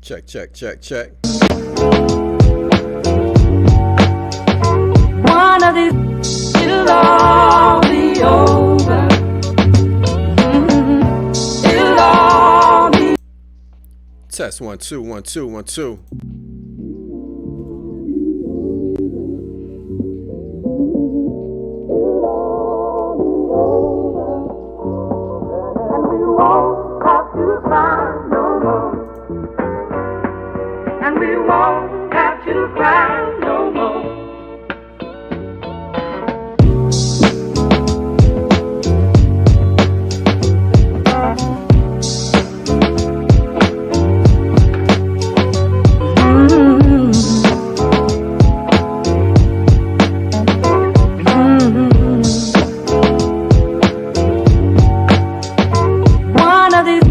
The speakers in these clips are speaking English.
Check, check, check, check. One of these, it'll all be over. It'll all be. Test 1 2 1 2 1 2. And we won't have to cry no more. And we won't have to cry no more. One of these.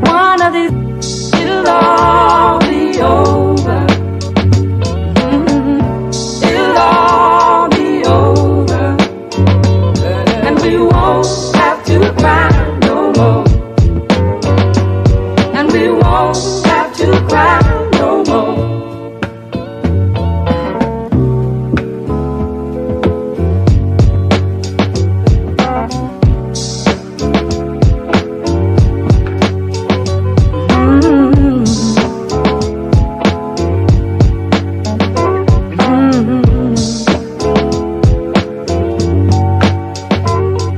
One of these, it'll all be over. It'll all be over. And we won't have to cry no more. And we won't have to cry no more.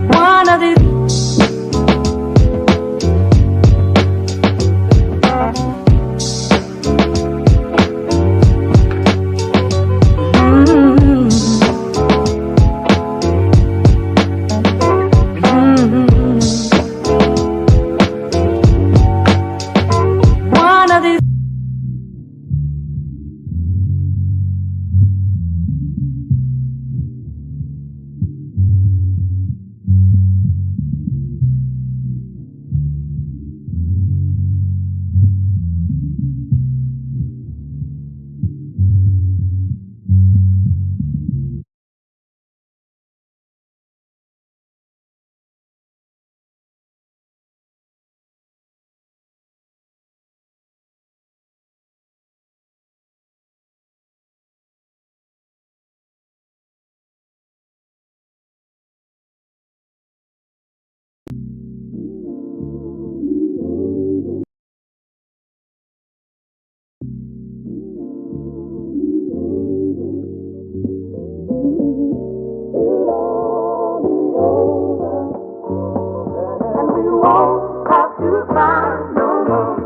One of these. One of these. And we won't have to cry no more.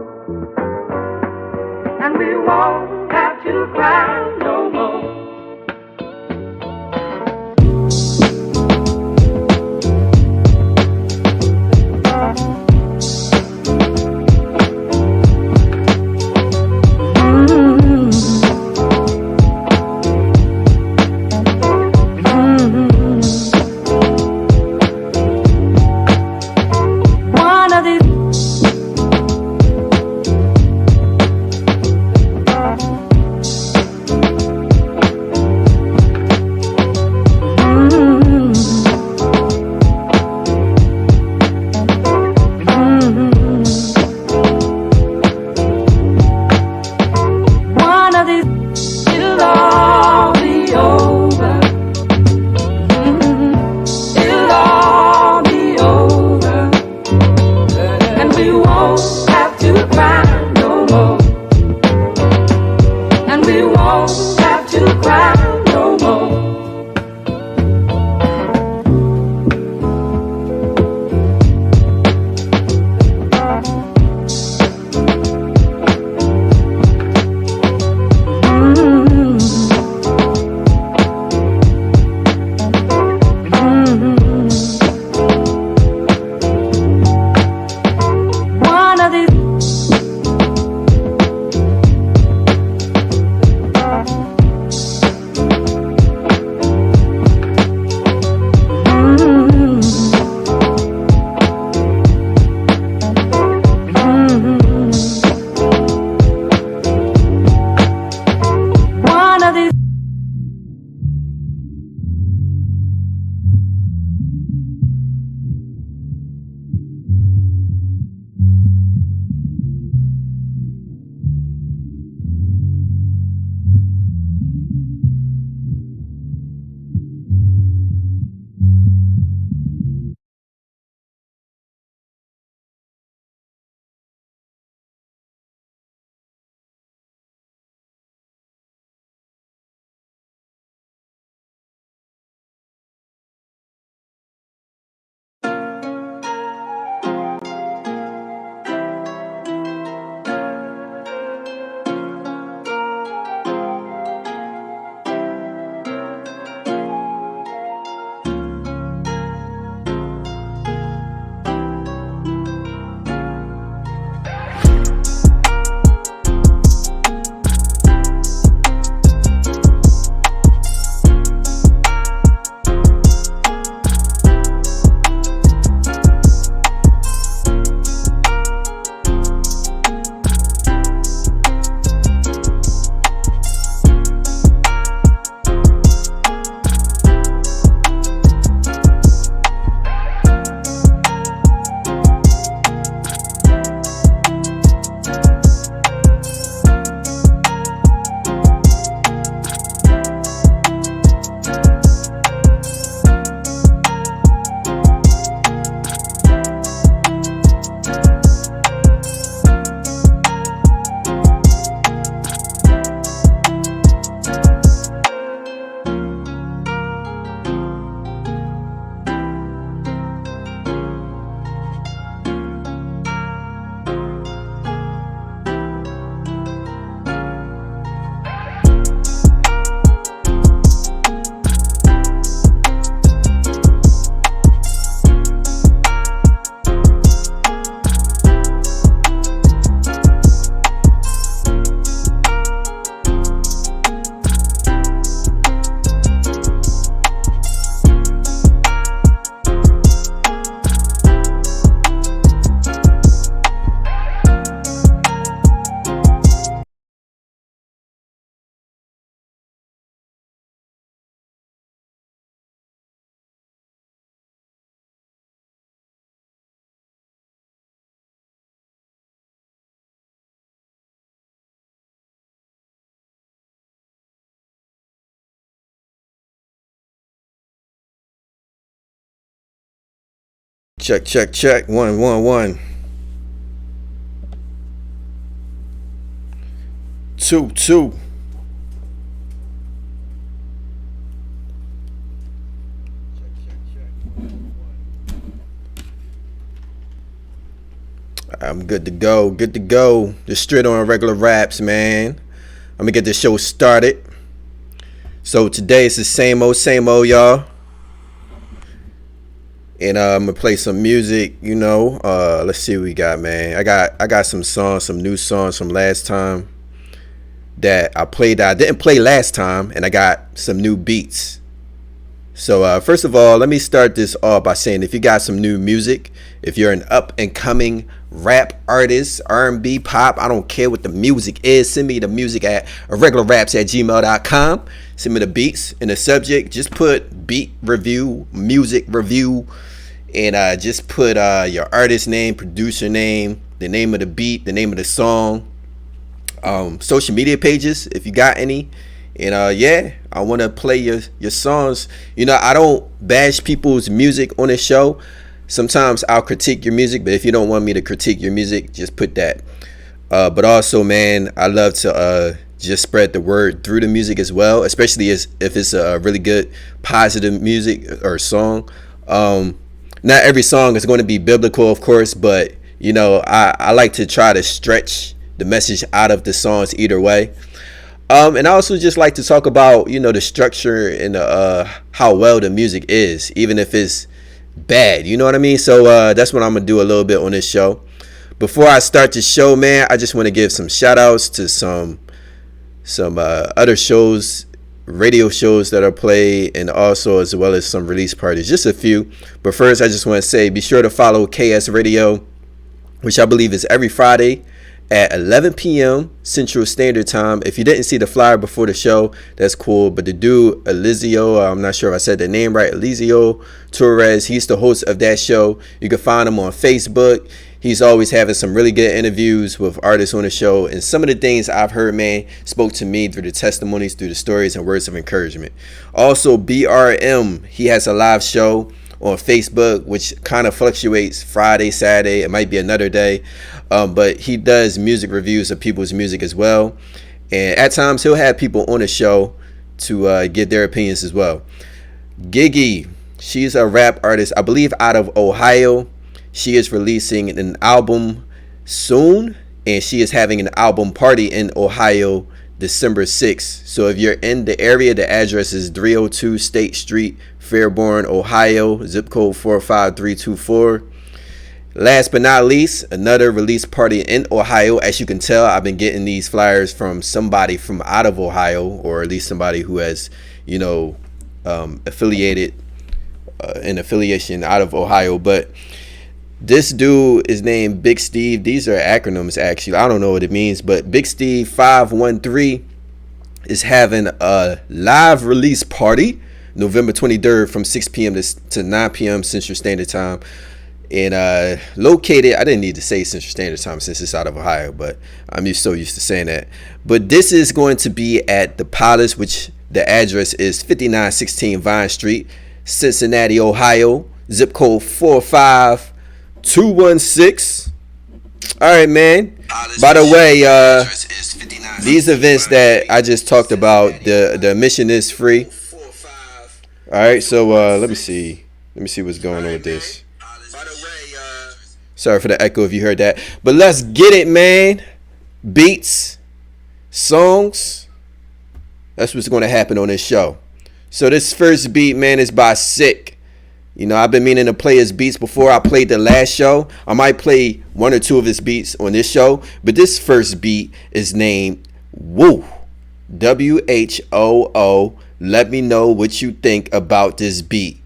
And we won't have to cry no more. Check, check, check. 1, 1, 1. 2, 2. I'm good to go. Good to go. Just straight on Irregular Raps, man. I'm gonna get this show started. So today it's the same old, y'all. And I'm gonna play some music, you know. Let's see what we got, man. I got some songs, some new songs from last time that I played that I didn't play last time, and I got some new beats. So first of all, let me start this off by saying if you got some new music, if you're an up and coming rap artist, R&B, pop, I don't care what the music is, send me the music at irregularraps@gmail.com. Send me the beats in the subject. Just put beat review, music review, and just put your artist name, producer name, the name of the beat, the name of the song, social media pages if you got any. And yeah, I want to play your songs. You know, I don't bash people's music on the show. Sometimes I'll critique your music, but if you don't want me to critique your music, just put that. But also, man, I love to just spread the word through the music as well, especially if it's a really good, positive music or song. Not every song is going to be biblical, of course, but, you know, I like to try to stretch the message out of the songs either way. And I also just like to talk about, you know, the structure and how well the music is, even if it's bad, you know what I mean? So that's what I'm gonna do a little bit on this show. Before I start the show, man, I just want to give some shout outs to some other shows, radio shows that are played, and also as well as some release parties, just a few. But first, I just want to say be sure to follow KS Radio, which I believe is every Friday at 11 p.m. Central Standard Time. If you didn't see the flyer before the show, that's cool. But the dude, Elizio, I'm not sure if I said the name right, Elizio Torres, he's the host of that show. You can find him on Facebook. He's always having some really good interviews with artists on the show. And some of the things I've heard, man, spoke to me through the testimonies, through the stories, and words of encouragement. Also, BRM, he has a live show on Facebook, which kind of fluctuates Friday, Saturday. It might be another day. But he does music reviews of people's music as well. And at times he'll have people on the show to get their opinions as well. Gigi, she's a rap artist, I believe out of Ohio. She is releasing an album soon, and she is having an album party in Ohio December 6th. So if you're in the area, the address is 302 State Street, Fairborn, Ohio, zip code 45324. Last but not least, another release party in Ohio. As you can tell, I've been getting these flyers from somebody from out of Ohio, or at least somebody who has, you know, affiliated an affiliation out of Ohio. But this dude is named Big Steve. These are acronyms, actually. I don't know what it means, but Big Steve 513 is having a live release party November 23rd from 6 p.m. to 9 p.m. Central Standard Time. And located, I didn't need to say Central Standard Time since it's out of Ohio, but I'm so used to saying that. But this is going to be at the Palace, which the address is 5916 Vine Street, Cincinnati, Ohio, zip code 45216. All right, man. By the way, these events that I just talked about, the admission is free. All right, so let me see what's going on with this. Sorry for the echo if you heard that. But let's get it, man. Beats, songs. That's what's going to happen on this show. So this first beat, man, is by Sick. You know, I've been meaning to play his beats before I played the last show. I might play one or two of his beats on this show. But this first beat is named Woo. WHOO. Let me know what you think about this beat.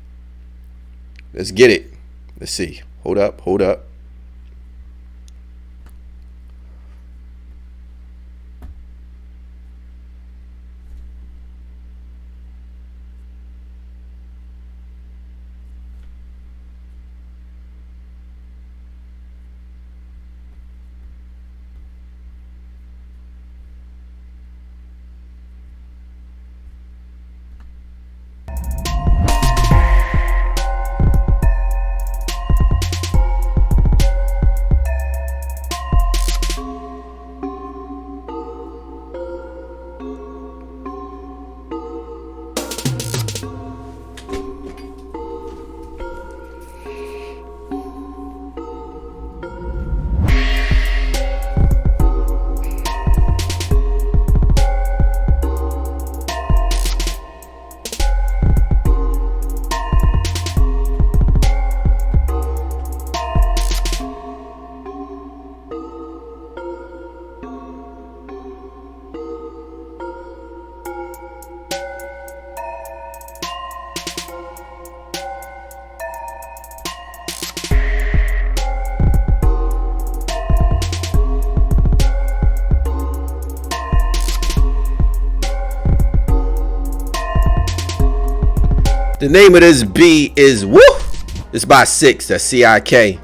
Let's get it. Let's see. Hold up. The name of this beat is Woo. It's by Six. That's CIK.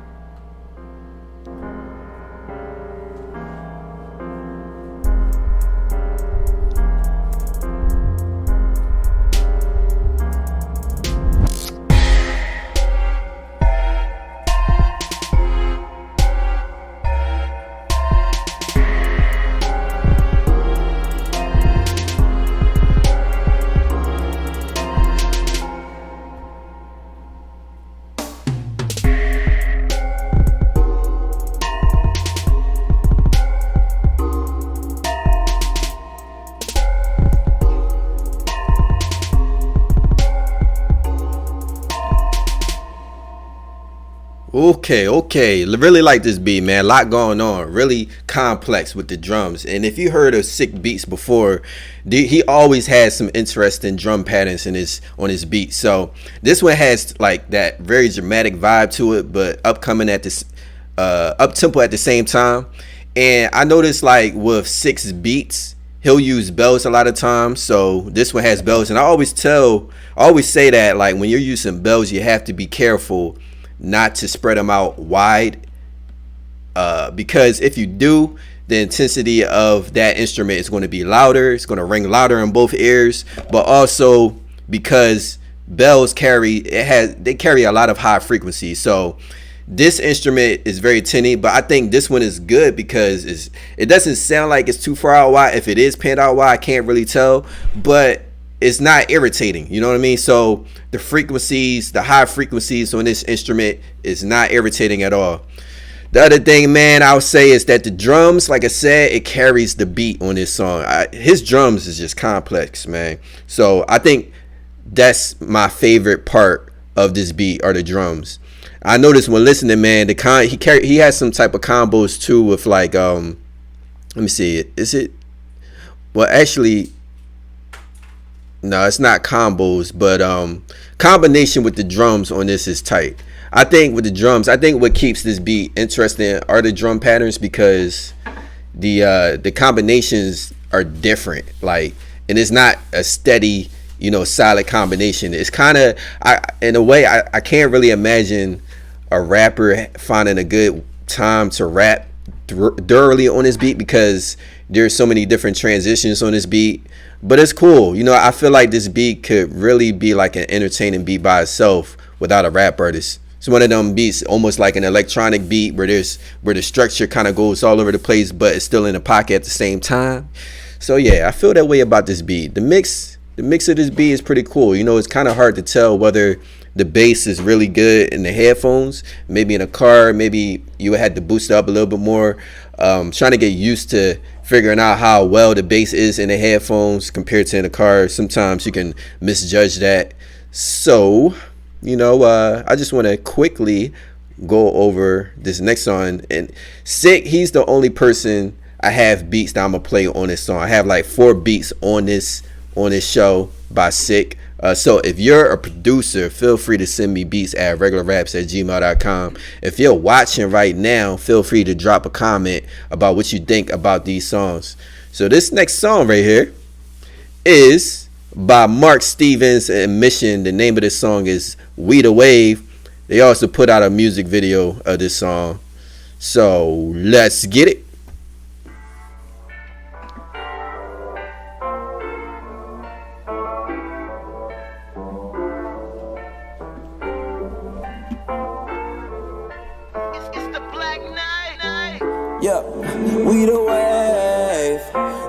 Okay. Really like this beat, man. A lot going on. Really complex with the drums. And if you heard of Sick Beats before, he always has some interesting drum patterns on his beat. So this one has like that very dramatic vibe to it, but upcoming at this up tempo at the same time. And I noticed like with Six Beats, he'll use bells a lot of times. So this one has bells, and I always say that like when you're using bells, you have to be careful not to spread them out wide, because if you do, the intensity of that instrument is going to be louder. It's going to ring louder in both ears, but also because bells carry a lot of high frequencies. So this instrument is very tinny, but I think this one is good because it doesn't sound like it's too far out wide. If it is panned out wide, I can't really tell, but it's not irritating, you know what I mean? So the frequencies, the high frequencies on this instrument is not irritating at all. The other thing, man, I would say is that the drums, like I said, it carries the beat on this song. His drums is just complex, man. So I think that's my favorite part of this beat are the drums. I noticed when listening, man, he has some type of combos too with like let me see, is it? Well, actually, no, it's not combos, but combination with the drums on this is tight. I think with the drums, what keeps this beat interesting are the drum patterns, because the combinations are different. Like, and it's not a steady, solid combination. It's kind of, in a way, I can't really imagine a rapper finding a good time to rap thoroughly on this beat, because there's so many different transitions on this beat. But it's cool. I feel like this beat could really be like an entertaining beat by itself without a rap artist. It's one of them beats, almost like an electronic beat where the structure kind of goes all over the place, but it's still in the pocket at the same time. So yeah, I feel that way about this beat. The mix of this beat is pretty cool. It's kind of hard to tell whether the bass is really good in the headphones. Maybe in a car, maybe you had to boost it up a little bit more. Trying to get used to figuring out how well the bass is in the headphones compared to in the car. Sometimes you can misjudge that. So, I just want to quickly go over this next song. And Sick, he's the only person I have beats that I'm gonna play on this song. I have like 4 beats on this show by Sick. So if you're a producer, feel free to send me beats at regularraps@gmail.com. If you're watching right now, feel free to drop a comment about what you think about these songs. So this next song right here is by Mark Stevens and Mission. The name of this song is We the Wave. They also put out a music video of this song. So let's get it. Yeah, we the wave.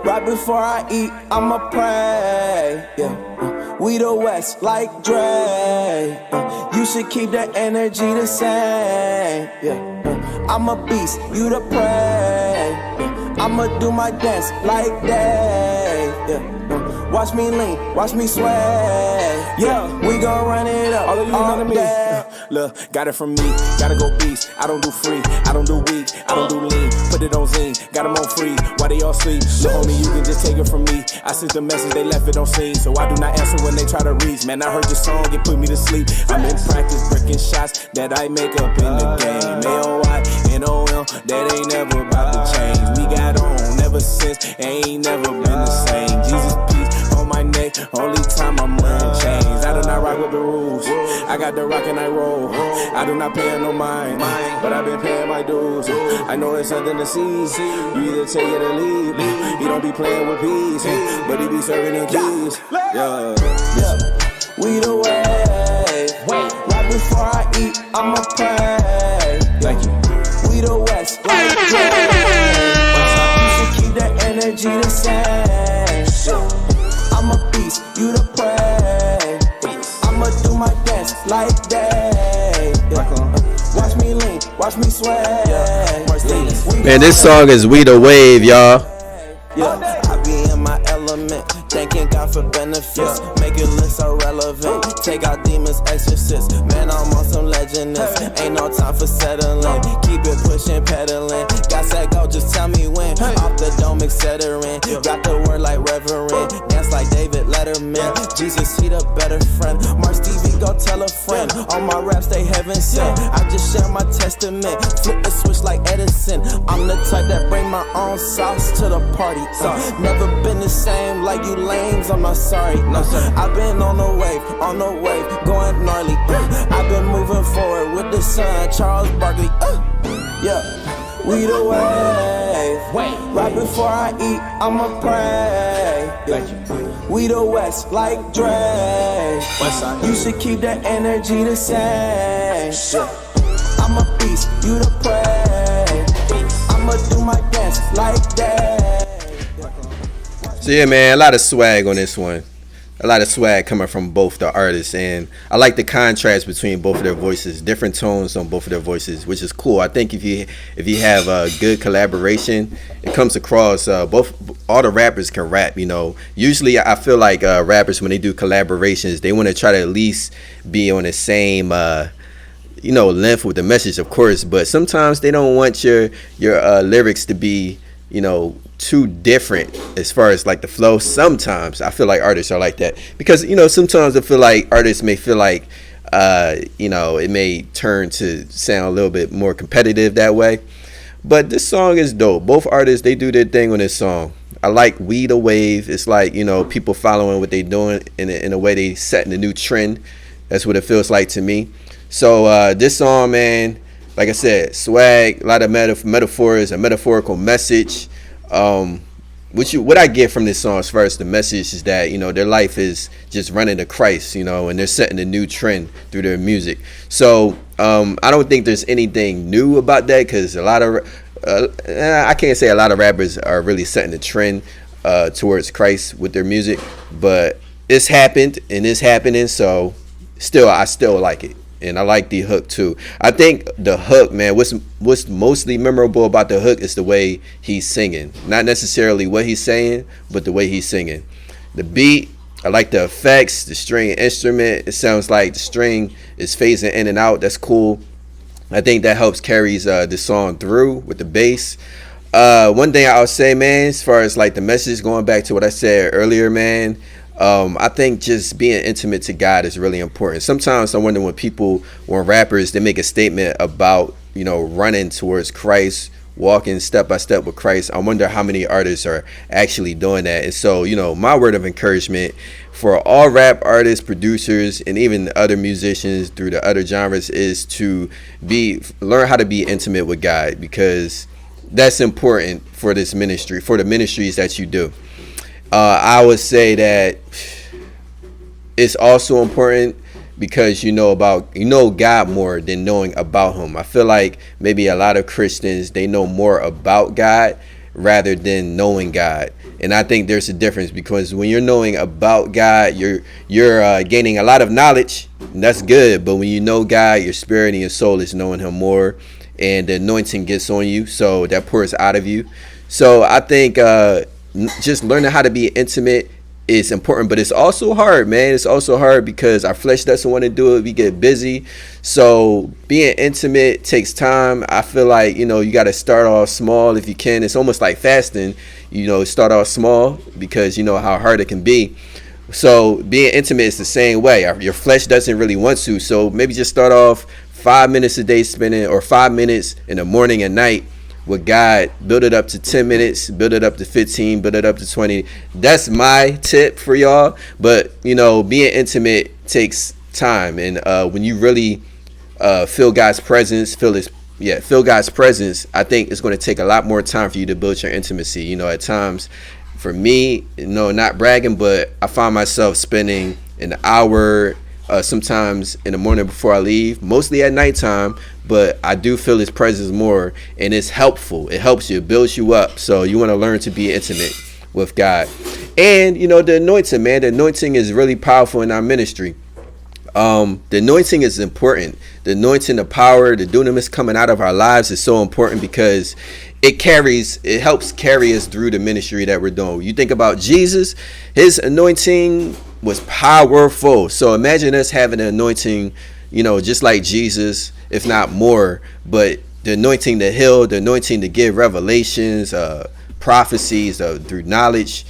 Right before I eat, I'ma pray. Yeah, we the West like Dre. You should keep the energy the same. Yeah, I'm a beast, you the prey. I'ma do my dance like Dave. Yeah, watch me lean, watch me sway. Yeah, we gon' run it up all day. Look, got it from me, gotta go beast. I don't do free, I don't do weak, I don't do lean. Put it on zine, got them on free, why they all sleep? Look, homie, you can just take it from me. I sent the message, they left it on scene, so I do not answer when they try to reach. Man, I heard your song, it put me to sleep. I'm in practice, breaking shots that I make up in the game. AOI, that ain't never about to change. We got on ever since, ain't never been the same. Jesus peace on my neck, day, only time I'm wearing chains. I do not rock with the rules. I got the rock and I roll. I do not pay no mind, but I've been paying my dues. I know it's something to seize. You either take it or leave. He don't be playing with peas, but he be serving in keys. Yeah. We the way. Right before I eat, I'ma pray. Thank you. We the West, like Dre. You should keep the energy the same. I'm a beast, you the prey. I'ma do my dance like that. Watch me lean, watch me sway. Man, this song is We the Wave, y'all. I be in my element, thanking God for benefits. Make your list irrelevant. Take out demons, exorcists. Man, I'm on some legendness. Ain't no time for settling. Keep it pushing, pedaling. Got set go, just tell me when. Off the dome, etc. Got the word like reverend. Dance like David Letterman. Jesus, he the better friend. Mark Stevie, go tell a friend. All my raps, they heaven sent. I just share my testament. Flip the switch like Edison. I'm the type that bring my own sauce to the party. Never been the same like you lames, I'm not sorry. No, I've been on the wave, going gnarly. I've been moving forward with the sun, Charles Barkley. Yeah, we the wave. Right before I eat, I'ma pray. We the West, like Dre. You should keep the energy the same. I'm a beast, you the prey. I'ma do my dance like that. So yeah, man, a lot of swag on this one. A lot of swag coming from both the artists, and I like the contrast between both of their voices, different tones on both of their voices, which is cool. I think if you have a good collaboration, it comes across. All the rappers can rap, you know. Usually, I feel like rappers, when they do collaborations, they want to try to at least be on the same length with the message, of course. But sometimes they don't want your lyrics to be, too different as far as like the flow. Sometimes I feel like artists are like that because sometimes I feel like artists may feel like it may turn to sound a little bit more competitive that way. But this song is dope. Both artists, they do their thing on this song. I like We the Wave. It's like people following what they doing in a way they setting a new trend. That's what it feels like to me. So this song, man, like I said, swag, a lot of metaphors, a metaphorical message. What I get from this song as far as the message is that their life is just running to Christ, and they're setting a new trend through their music. So I don't think there's anything new about that because a lot of I can't say a lot of rappers are really setting a trend towards Christ with their music, but it's happened and it's happening. So I still like it. And I like the hook too. I think the hook, man, what's mostly memorable about the hook is the way he's singing. Not necessarily what he's saying, but the way he's singing. The beat, I like the effects, the string instrument. It sounds like the string is phasing in and out. That's cool. I think that helps carries the song through with the bass. One thing I'll say, man, as far as like the message, going back to what I said earlier, man, I think just being intimate to God is really important. Sometimes I wonder when rappers, they make a statement about, running towards Christ, walking step by step with Christ. I wonder how many artists are actually doing that. And so, my word of encouragement for all rap artists, producers, and even other musicians through the other genres is to learn how to be intimate with God, because that's important for this ministry, for the ministries that you do. I would say that it's also important because you know God more than knowing about him. I feel like maybe a lot of Christians, they know more about God rather than knowing God. And I think there's a difference, because when you're knowing about God, you're gaining a lot of knowledge, and that's good. But when you know God, your spirit and your soul is knowing him more, and the anointing gets on you, so that pours out of you. So I think just learning how to be intimate is important, but it's also hard, man. It's also hard because our flesh doesn't want to do it. We get busy. So being intimate takes time. I feel like, you got to start off small if you can. It's almost like fasting, start off small because you know how hard it can be. So being intimate is the same way. Your flesh doesn't really want to. So maybe just start off 5 minutes a day spending, or 5 minutes in the morning and night with God. Build it up to 10 minutes, build it up to 15, build it up to 20. That's my tip for y'all. But, being intimate takes time. And when you really feel God's presence, feel God's presence, I think it's going to take a lot more time for you to build your intimacy. At times, for me, not bragging, but I find myself spending an hour sometimes in the morning before I leave, mostly at nighttime, but I do feel his presence more, and it's helpful. It helps you, it builds you up. So you want to learn to be intimate with God. And, the anointing, man, the anointing is really powerful in our ministry. The anointing is important. The anointing, the power, the dunamis coming out of our lives is so important because it helps carry us through the ministry that we're doing. You think about Jesus, his anointing was powerful. So imagine us having an anointing, just like Jesus, if not more. But the anointing to heal, the anointing to give revelations, prophecies through knowledge,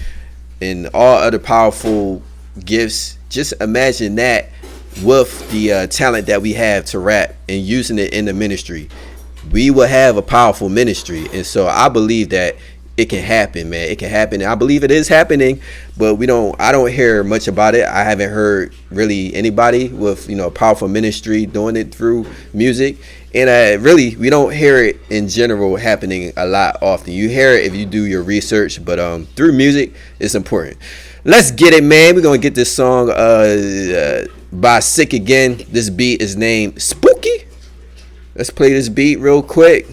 and all other powerful gifts. Just imagine that with the talent that we have to rap and using it in the ministry, we will have a powerful ministry. And so I believe that it can happen, man. It can happen. I believe it is happening, but I don't hear much about it. I haven't heard really anybody with, a powerful ministry doing it through music. And we don't hear it in general happening a lot often. You hear it if you do your research, but through music, it's important. Let's get it, man. We're going to get this song by Sick again. This beat is named Spooky. Let's play this beat real quick.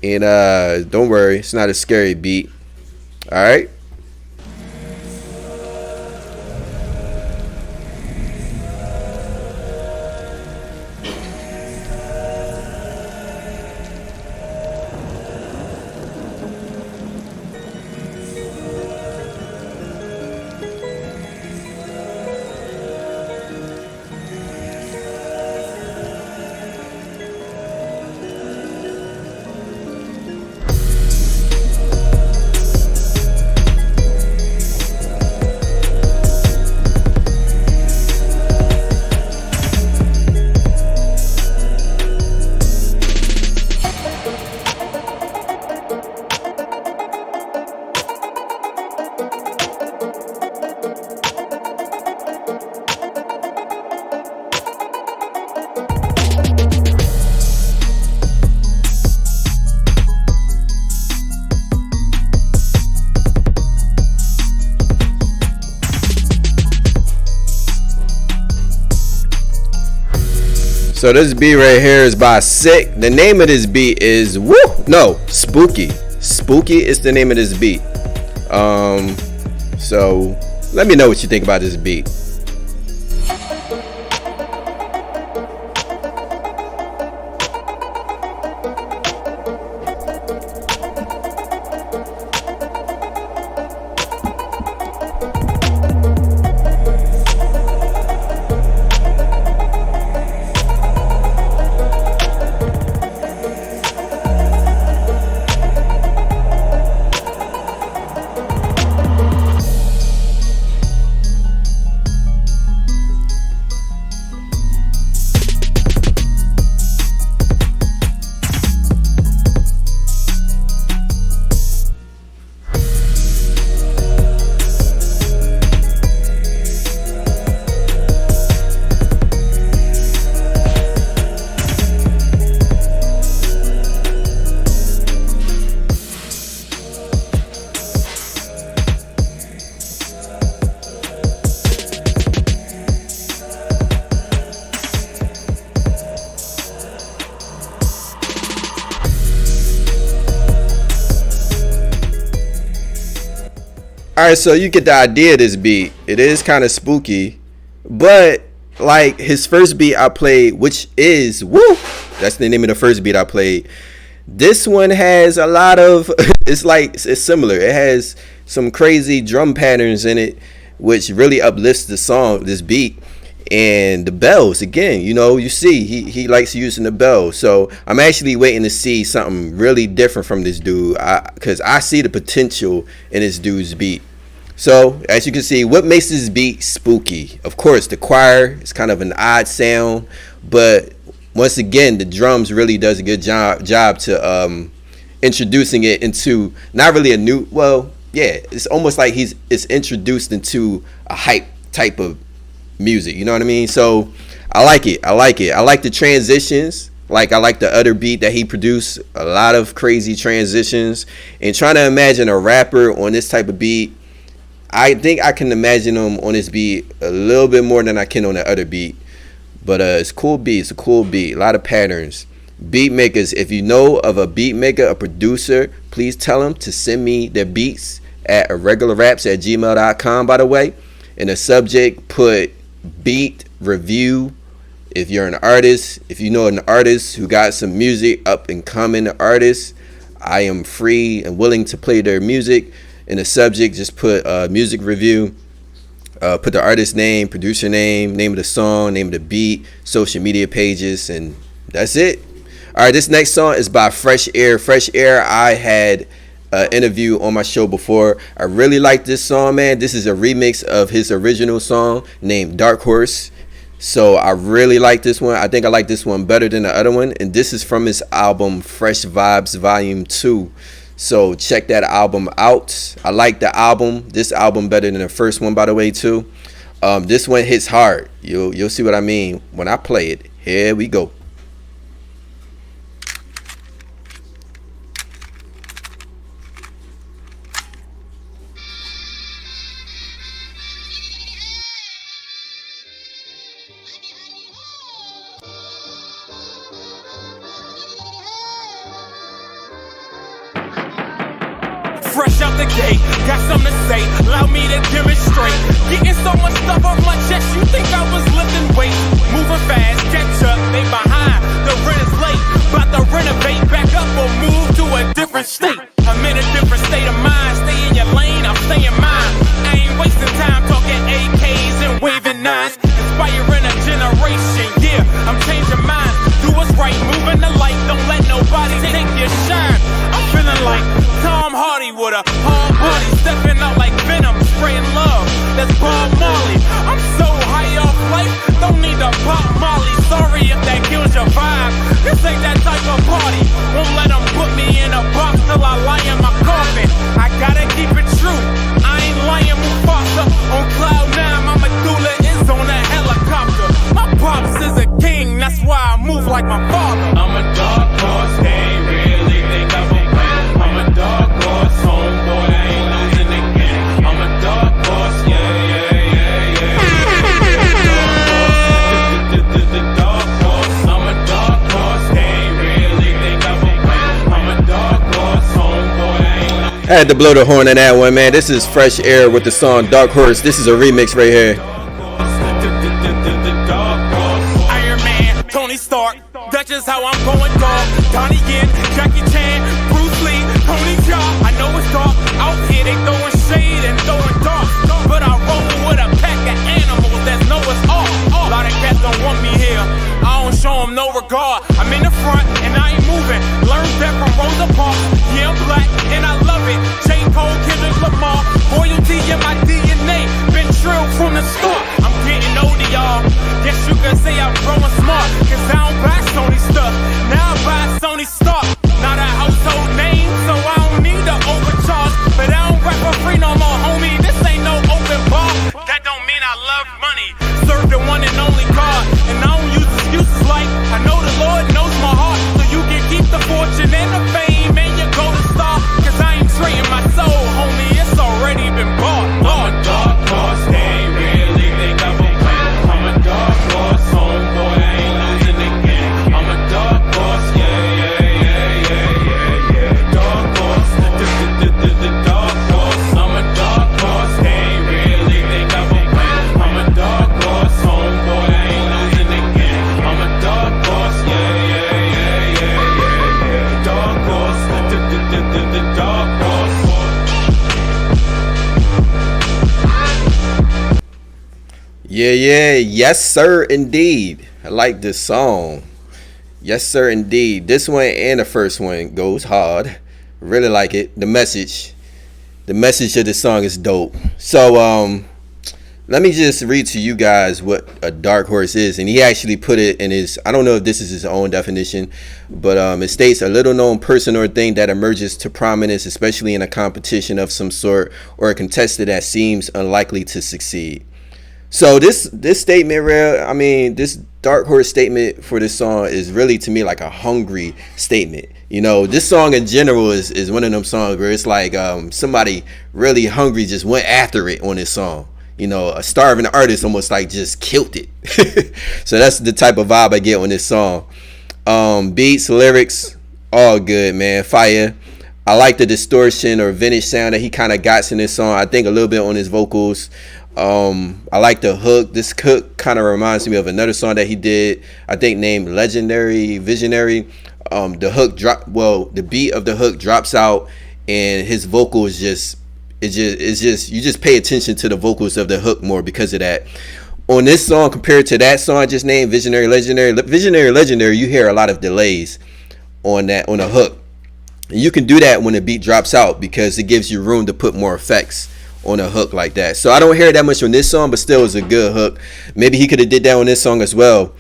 And don't worry, it's not a scary beat. All right. So this beat right here is by Sick. The name of this beat is Spooky. Spooky is the name of this beat. So let me know what you think about this beat. Alright, so you get the idea of this beat. It is kind of spooky, but like his first beat I played, which is that's the name of the first beat I played. This one has a lot of it's similar. It has some crazy drum patterns in it, which really uplifts the song, this beat. And the bells again, you see he likes using the bells. So I'm actually waiting to see something really different from this dude, because I see the potential in this dude's beat. So as you can see, what makes this beat spooky? Of course, the choir is kind of an odd sound, but once again, the drums really does a good job to introducing it into not really a new. Well, yeah, it's almost like it's introduced into a hype type of music. You know what I mean? So I like it. I like the transitions. Like I like the other beat that he produced. A lot of crazy transitions. And trying to imagine a rapper on this type of beat, I think I can imagine him on this beat a little bit more than I can on the other beat. But it's a cool beat. It's a cool beat. A lot of patterns. Beat makers, if you know of a beat maker, a producer, please tell them to send me their beats at irregularraps@gmail.com, by the way. In the subject, put beat review. If you're an artist, if you know an artist who got some music, up and coming artists, I am free and willing to play their music. In the subject, just put music review. Put the artist name, producer name, name of the song, name of the beat, social media pages, and that's it. All right, this next song is by Fresh Air. Fresh Air, I had an interview on my show before. I really like this song, man. This is a remix of his original song named Dark Horse. So I really like this one. I think I like this one better than the other one. And this is from his album Fresh Vibes Volume 2. So check that album out. I like the album. This album better than the first one, by the way, too. This one hits hard. You'll see what I mean when I play it. Here we go. Fresh out the gate, got something to say, allow me to demonstrate. Getting so much stuff off my chest, you think I was lifting weight. Moving fast, catch up, they behind, the rent is late. About to renovate, back up or move to a different state. I'm in a different state of mind, stay in your lane, I'm staying mine. I ain't wasting time talking AKs and waving nines. Inspiring a generation, yeah, I'm changing minds. Do what's right, moving the light, don't let nobody take your shine. I'm feeling like Tom Hardy with a hard body, stepping out like Venom, spraying love, that's Bob Marley. I'm so high off life, don't need to pop Molly. Sorry if that kills your vibe, this ain't that type of party. Won't let them put me in a box till I lie in my coffin. I gotta keep it true, I ain't lying Mufasa. On cloud 9, my medulla is on a helicopter. My pops is a king, that's why I move like my father. I'm a dark horse, they ain't really think I will win. I'm a dark horse, homeboy, I ain't losing again. I'm a dark horse, yeah. The dark horse, I'm a dark horse, they ain't really think I will win. I'm a dark horse, homeboy, I ain't losing. I had to blow the horn on that one, man. This is Fresh Air with the song Dark Horse. This is a remix right here. Iron Man, Tony Stark, that's just how I'm going, dog. Donnie Yen, Jackie Chan, Bruce Lee, Tony Jaa. I know it's dark out here, they throwing shade and throwing dark, but I roll with a pack of animals that know it's all. A lot of cats don't want me here, I don't show them no regard. I'm in the front and I ain't moving. Learned that from Rosa Parks. Yeah, I'm black and I love it. J. Cole, Kendrick Lamar, royalty in my DNA. Been drilled from the start. I'm getting older, y'all. Guess you could say I'm growing smart, cause I don't buy Sony stuff. Now I buy Sony stock. Not a household name, so I don't need to overcharge. But I don't rap for free no more, homie. This ain't no open bar. That don't mean I love money. Serve the one and only God. And I don't use excuses like I know the Lord knows my heart. So you can keep the fortune and the fame and your golden star. Cause I ain't trading my soul, homie. It's already been bought. I'm a dark horse, they ain't really think I will win. I'm a dark horse, homeboy, I ain't losing again. I'm a dark horse, yeah. Dark horse, the dark horse. I'm a dark horse, they ain't really think I will win. I'm a dark horse, homeboy, I ain't losing again. I'm a dark horse, yeah. Dark horse, the dark horse. Yeah, yes sir, indeed. I like this song. Yes sir, indeed. This one and the first one goes hard. Really like it. The message of the song is dope. So Let me just read to you guys what a dark horse is. And he actually put it in his, I don't know if this is his own definition, but it states a little known person or thing that emerges to prominence, especially in a competition of some sort, or a contestant that seems unlikely to succeed. So this statement, I mean, this dark horse statement for this song is really, to me, like a hungry statement. You know, this song in general is one of them songs where it's like somebody really hungry just went after it on this song. You know, a starving artist almost like just killed it. So that's the type of vibe I get on this song. Beats, lyrics, all good, man. Fire. I like the distortion or vintage sound that he kind of got in this song. I think a little bit on his vocals. I like the hook. This hook kind of reminds me of another song that he did, I think named Legendary Visionary. The hook the beat of the hook drops out, and his vocal is just you just pay attention to the vocals of the hook more because of that. On this song, compared to that song I just named, Visionary Legendary, you hear a lot of delays on the hook. And you can do that when the beat drops out because it gives you room to put more effects on a hook like that. So I don't hear that much on this song, but still it's a good hook. Maybe he could have did that on this song as well.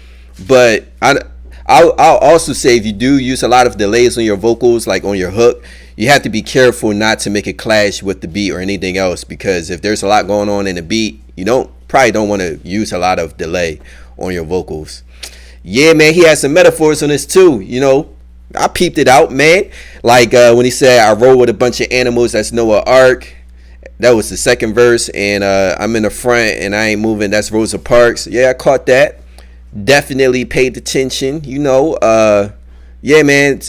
But I'll also say, if you do use a lot of delays on your vocals, like on your hook, you have to be careful not to make it clash with the beat or anything else, because if there's a lot going on in the beat, you probably don't want to use a lot of delay on your vocals. Yeah, man, he has some metaphors on this too. You know, I peeped it out, man. Like when he said, I roll with a bunch of animals, that's Noah Ark. That was the second verse. And I'm in the front and I ain't moving, that's Rosa Parks. Yeah, I caught that. Definitely paid attention, you know. Yeah, man,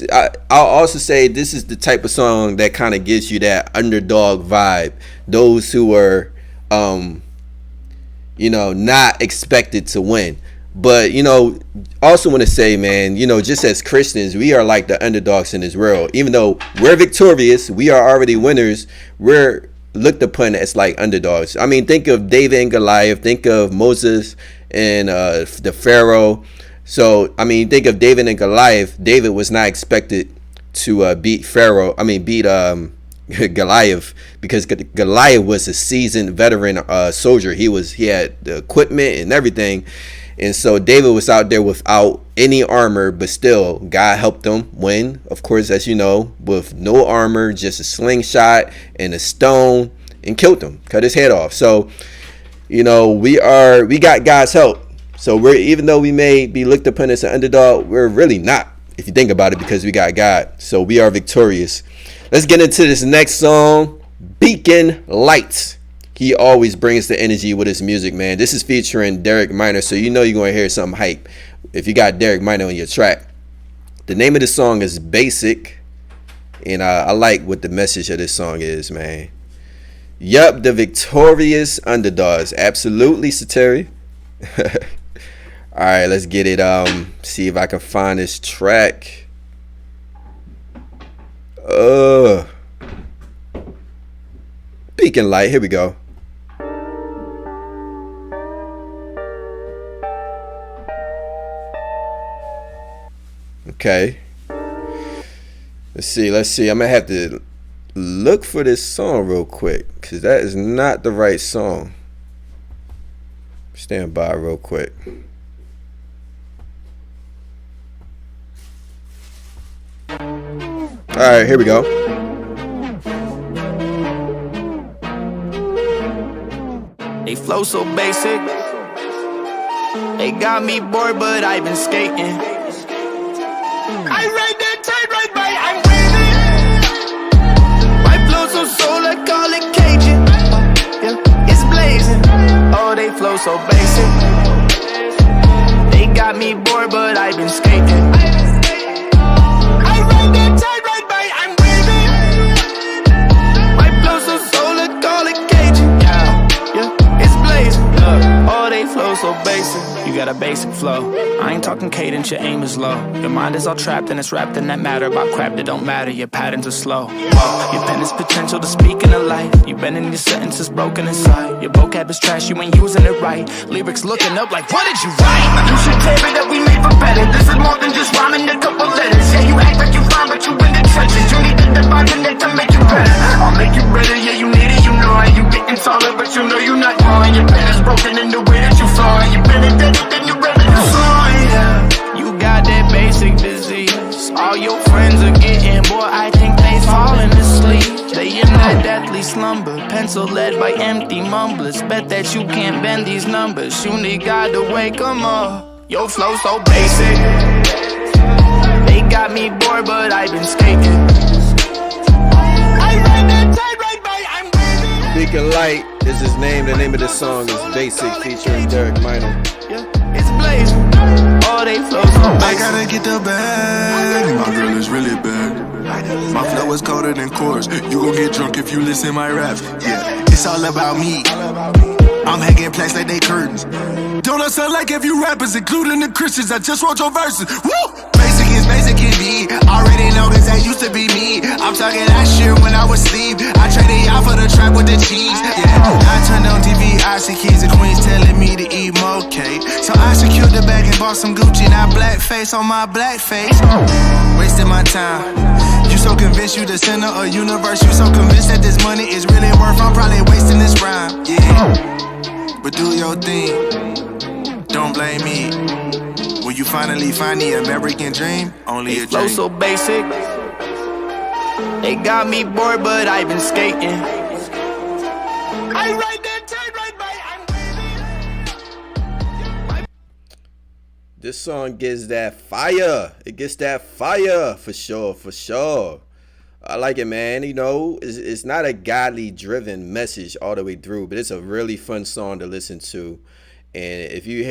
I'll also say this is the type of song that kind of gives you that underdog vibe. Those who are, you know, not expected to win. But, you know, also want to say, man, you know, just as Christians, we are like the underdogs in this world. Even though we're victorious, we are already winners, we're looked upon as like underdogs. I mean, think of David and Goliath, think of Moses and the Pharaoh. So, I mean, think of David and Goliath. David was not expected to beat Goliath, because Goliath was a seasoned veteran soldier. He had the equipment and everything. And so David was out there without any armor, but still God helped him win, of course, as you know, with no armor, just a slingshot and a stone, and killed him, cut his head off. So, you know, we got God's help. So even though we may be looked upon as an underdog, we're really not, if you think about it, because we got God. So we are victorious. Let's get into this next song, Beacon Lights. He always brings the energy with his music, man. This is featuring Derek Minor, so you know you're going to hear something hype if you got Derek Minor on your track. The name of the song is Basic, and I like what the message of this song is, man. Yup, the victorious underdogs. Absolutely, Sateri. All right, let's get it. See if I can find this track. Beacon Light. Here we go. Okay. Let's see. I'm gonna have to look for this song real quick, because that is not the right song. Stand by real quick. All right, here we go. They flow so basic. They got me bored, but I've been skating. I ride that tide right by, I'm waving. My flow so soul, I call it Cajun. Yeah, it's blazing. Oh, they flow so basic. They got me bored, but I've been skating. I ride that tide right by, I'm waving. My flow so soul, I call it Cajun. Yeah, it's blazing. Oh, they flow so basic. You got a basic flow. I ain't talking cadence, your aim is low. Your mind is all trapped and it's wrapped in that matter about crap that don't matter. Your patterns are slow. Your pen is potential to speak in a life. You've been in your sentences broken inside. Your vocab is trash, you ain't using it right. Lyrics looking up like, what did you write? You should tell me that we made for better. This is more than just rhyming a couple letters. Yeah, you act like you fine, but you in the trenches. You need the divine connect to make you better. I'll make you better, yeah, you need it, you know. And you getting taller, but you know you're not growing. Your pen is broken. slumber. Pencil led by empty mumblers. Bet that you can't bend these numbers. You need God to wake 'em up. Your flow so basic. They got me bored, but I've been skating. I ride that tide right by, I'm waving. Beacon Light is his name. The name of the song is Basic, featuring Derek Minor. It's blazing. All they flow so basic. I gotta get the bag. My girl is really bad. My flow is colder than chorus. You gon' get drunk if you listen my raps. Yeah, it's all about me. I'm hanging plants like they curtains. Don't I sound like if you rappers, including the Christians? I just wrote your verses. Woo! Basic is basic can be. Already know cause that used to be me. I'm talking that shit when I was asleep. I traded y'all for the trap with the cheese. Yeah, I turned on TV, I see kings and queens telling me to eat more cake. So I secured the bag and bought some Gucci. Now blackface on my black face. Wasting my time. You so convinced you the center of universe. You so convinced that this money is really worth. I'm probably wasting this rhyme. Yeah. But do your thing, don't blame me. When you finally find the American dream, only a flow dream. so basic. They got me bored, but I've been skating. I ride that tide right by, I'm waving. This song gets that fire. It gets that fire for sure, for sure. I like it, man. You know, it's not a godly driven message all the way through, but it's a really fun song to listen to. And if you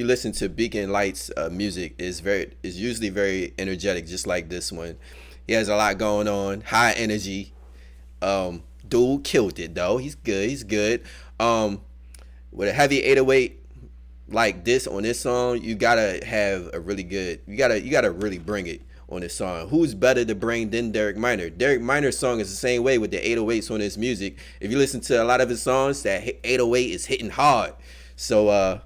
listen to Beacon Light's music, it's usually very energetic, just like this one. He has a lot going on, high energy. Dude killed it though. He's good. With a heavy 808 like this on this song, you gotta have a really good. You gotta really bring it on this song. Who's better to bring than Derek Minor? Derek Minor's song is the same way with the 808s on his music. If you listen to a lot of his songs, that 808 is hitting hard. So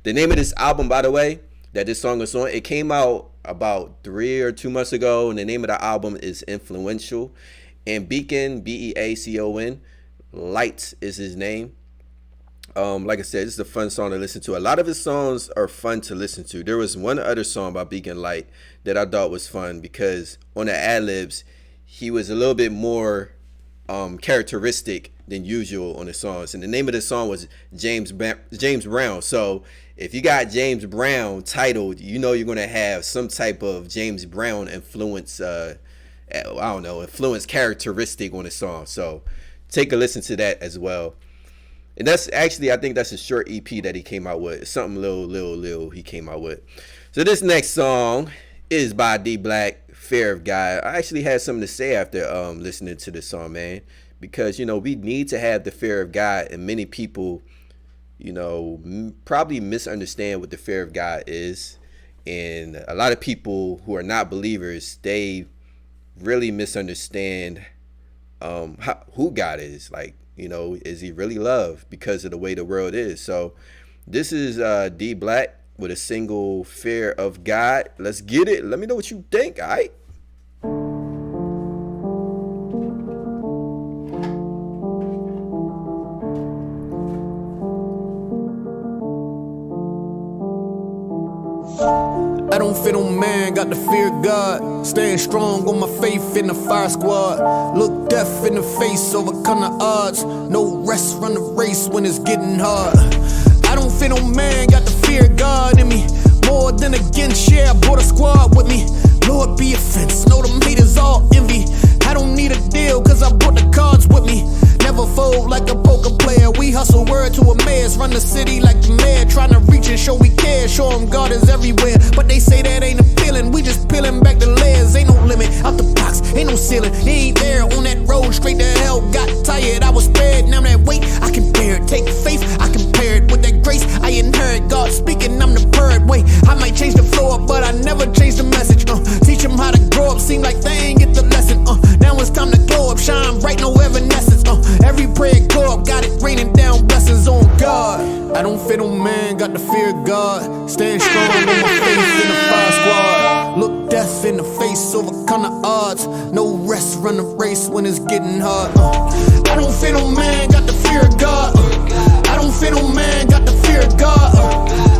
the name of this album, by the way, that this song is on, it came out about 3 or 2 months ago, and the name of the album is Influential. And Beacon, Beacon, Light is his name. Like I said, this is a fun song to listen to. A lot of his songs are fun to listen to. There was one other song by Beacon Light that I thought was fun because on the ad-libs, he was a little bit more characteristic than usual on the songs. And the name of the song was James Brown. So if you got James Brown titled, you know you're going to have some type of James Brown influence, influence characteristic on the song. So take a listen to that as well. And that's actually, I think that's a short EP that he came out with. Something little he came out with. So this next song is by D Black, Fear of God. I actually had something to say after listening to this song, man. Because, you know, we need to have the fear of God. And many people, you know, probably misunderstand what the fear of God is. And a lot of people who are not believers, they really misunderstand who God is. Like, you know, is he really love because of the way the world is? So this is D Black with a single, Fear of God. Let's get it. Let me know what you think, all right? I don't fit on man, got the fear of God. Staying strong on my faith in the fire squad. Look death in the face, overcome the odds. No rest, run the race when it's getting hard. I don't fit on man, got the fear of God in me. More than against, yeah, I brought a squad with me. Lord be offense, know them haters all envy. I don't need a deal, cause I brought the cards with me. Never fold like a poker player. We hustle word to a mayor's, run the city like the mayor. Trying to reach and show we care, show them God is everywhere. But they say that ain't appealing, we just peeling back the layers. Ain't no limit, out the box, ain't no ceiling. He ain't there on that road, straight to hell. Got tired, I was spared, now that weight, I can bear it. Take faith, I compare it with that grace I inherit. God speaking, I'm the bird. Wait, I might change the floor, but I never change the message. Teach them how to grow up, seem like they ain't get the lesson. Now it's time to glow up, shine bright, no evanescence. Every prayer go up, got it raining down blessings on God. I don't fit on man, got the fear of God. Stand strong on my faith in the fire squad. Look death in the face, overcome the odds. No rest, run the race when it's getting hard. I don't fit on man, got the fear of God. I don't fit on man, got the fear of God.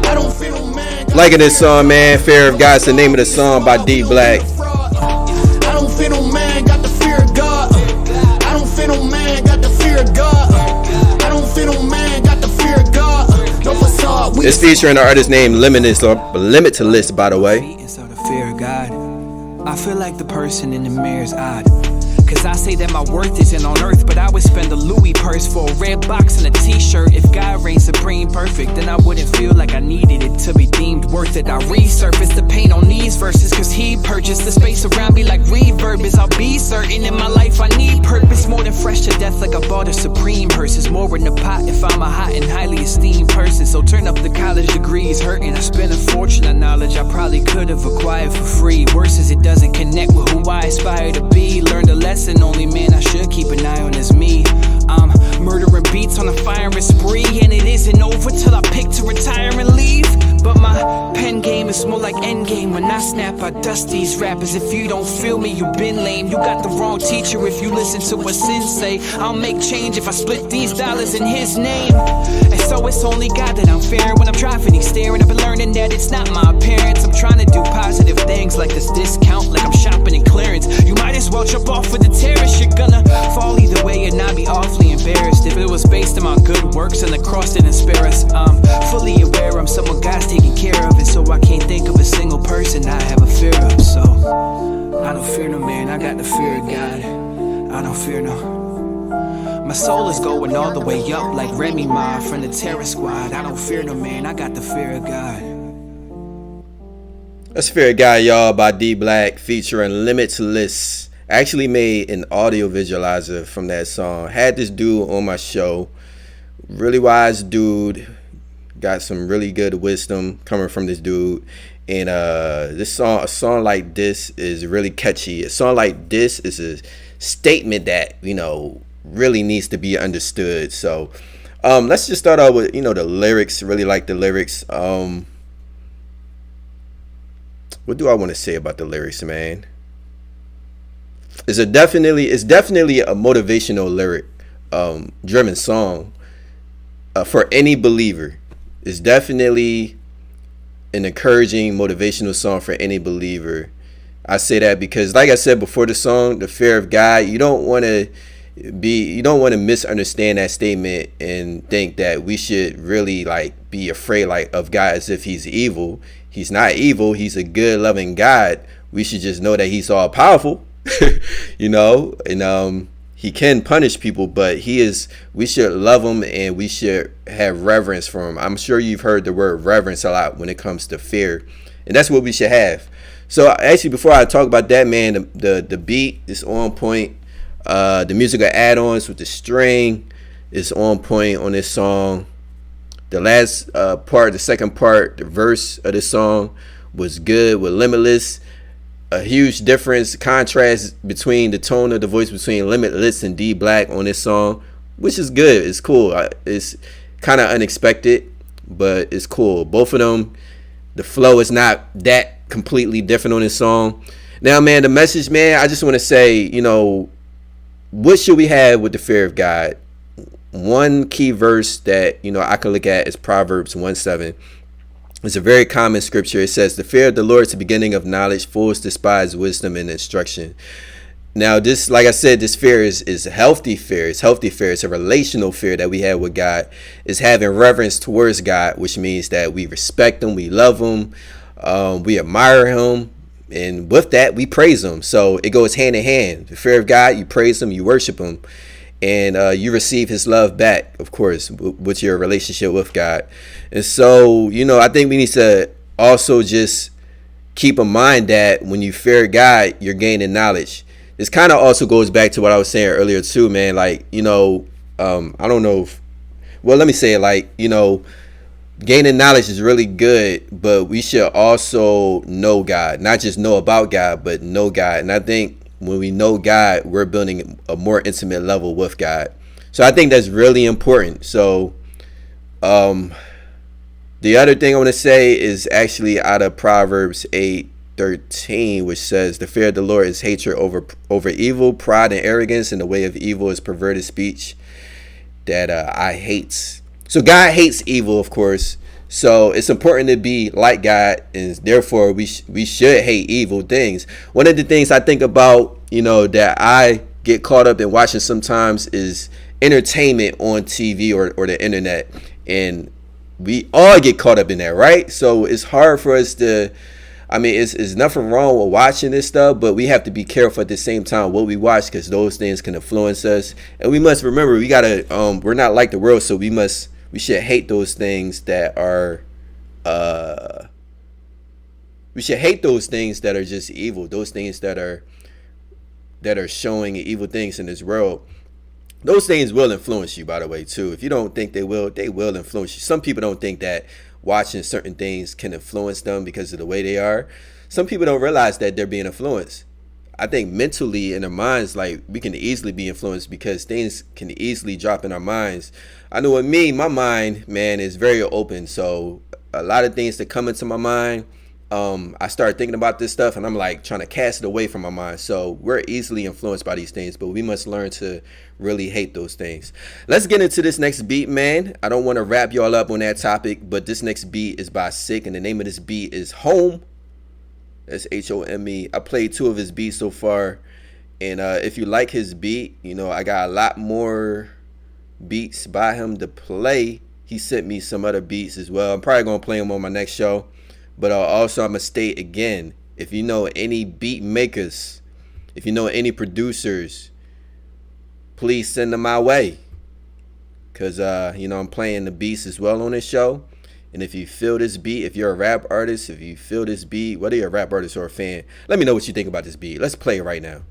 I don't fit on man. Liking this song, man. Fear of God's the name of the song by D Black. I don't fit on man, got the fear of God. I don't fit on man. It's featuring an artist named Limitless, by the way. So the fear of God, I feel like the person in the mirror's odd. Cause I say that my worth isn't on earth, but I would spend a Louis purse for a red box and a t-shirt. If God reigns supreme perfect, then I wouldn't feel like I needed it to be deemed worth it. I resurface the paint on these verses, cause he purchased the space around me like reverb is. I'll be certain in my life I need purpose, more than fresh to death like I bought a Supreme purse. It's more in the pot if I'm a hot and highly esteemed person. So turn up the college degrees hurting. I spent a fortune on knowledge I probably could have acquired for free. Worse is it doesn't connect with who I aspire to be. Learned a lesson only man I should keep an eye on is me. I'm murdering beats on a firing spree, and it isn't over till I pick to retire and leave. But my pen game is more like endgame. When I snap, I dust these rappers. If you don't feel me, you been lame. You got the wrong teacher if you listen to what Sin say. I'll make change if I split these dollars in his name. And so it's only God that I'm fearing when I'm driving, he's staring. I've been learning that it's not my appearance. I'm trying to do positive things like this discount, like I'm shopping in clearance. You might as well jump off with the terrace. You're gonna fall either way and I'd be awfully embarrassed if it was based on my good works and the cross didn't spare us. I'm fully aware I'm someone God's taking care of, and so I can't think of a single person I have a fear of. So I don't fear no man, I got the fear of God. I don't fear no. My soul is going all the way up like Remy Ma from the Terror Squad. I don't fear no man, I got the fear of God. That's Fear of God, y'all, by D Black featuring Limitless. I actually made an audio visualizer from that song. Had this dude on my show. Really wise dude. Got some really good wisdom coming from this dude. And a song like this is really catchy. A song like this is a statement that, really needs to be understood. So let's just start out with, the lyrics. Really like the lyrics. What do I want to say about the lyrics, man? It's definitely a motivational lyric driven song for any believer. It's definitely an encouraging motivational song for any believer. I say that because, like I said before the song, the fear of God, you don't want to misunderstand that statement and think that we should really be afraid of God as if he's evil. He's not evil. He's a good, loving God. We should just know that he's all powerful. And he can punish people, but we should love him and we should have reverence for him. I'm sure you've heard the word reverence a lot when it comes to fear, and that's what we should have. So actually, before I talk about that, man, the beat is on point. The musical add-ons with the string is on point on this song. The last the second part, the verse of the song was good with Limitless. A huge difference, contrast between the tone of the voice between Limitless and D Black on this song, which is good. It's cool. It's kind of unexpected, but it's cool. Both of them, the flow is not that completely different on this song. Now, man, the message, man, I just want to say, what should we have with the fear of God? One key verse that, I can look at is Proverbs 1:7. It's a very common scripture. It says, the fear of the Lord is the beginning of knowledge. Fools despise wisdom and instruction. Now, this, like I said, this fear is a healthy fear. It's healthy fear. It's a relational fear that we have with God. It's having reverence towards God, which means that we respect him, we love him, we admire him, and with that, we praise him. So it goes hand in hand. The fear of God, you praise him, you worship him, and you receive his love back, of course, with your relationship with God. And so, I think we need to also just keep in mind that when you fear God, you're gaining knowledge. This kind of also goes back to what I was saying earlier too, man. I don't know let me say it gaining knowledge is really good, but we should also know God, not just know about God, but know God. And I think when we know God, we're building a more intimate level with God. So I think that's really important. So the other thing I want to say is actually out of Proverbs 8:13, which says, the fear of the Lord is hatred over evil, pride and arrogance, and the way of evil is perverted speech that I hate. So God hates evil, of course. So it's important to be like God, and therefore we should hate evil things. One of the things I think about, that I get caught up in watching sometimes is entertainment on TV or the internet. And We all get caught up in that, right? So it's hard for us to. I mean, it's nothing wrong with watching this stuff, but we have to be careful at the same time what we watch because those things can influence us. And we must remember we gotta. We're not like the world, so we should hate those things that are. We should hate those things that are just evil. Those things that are showing evil things in this world. Those things will influence you, by the way, too. If you don't think they will influence you. Some people don't think that watching certain things can influence them because of the way they are. Some people don't realize that they're being influenced. I think mentally in their minds, like, we can easily be influenced because things can easily drop in our minds. I know with me, my mind, man, is very open. So a lot of things that come into my mind, I start thinking about this stuff and I'm like trying to cast it away from my mind. So we're easily influenced by these things, but we must learn to really hate those things. Let's get into this next beat, man. I don't want to wrap y'all up on that topic, but this next beat is by Sick, and the name of this beat is Home. That's Home. I played 2 of his beats so far, and if you like his beat, you know, I got a lot more beats by him to play. He sent me some other beats as well. I'm probably gonna play them on my next show. But also, I'm going to state again, if you know any beat makers, if you know any producers, please send them my way. Because, you know, I'm playing the beats as well on this show. And if you feel this beat, if you're a rap artist, if you feel this beat, whether you're a rap artist or a fan, let me know what you think about this beat. Let's play it right now.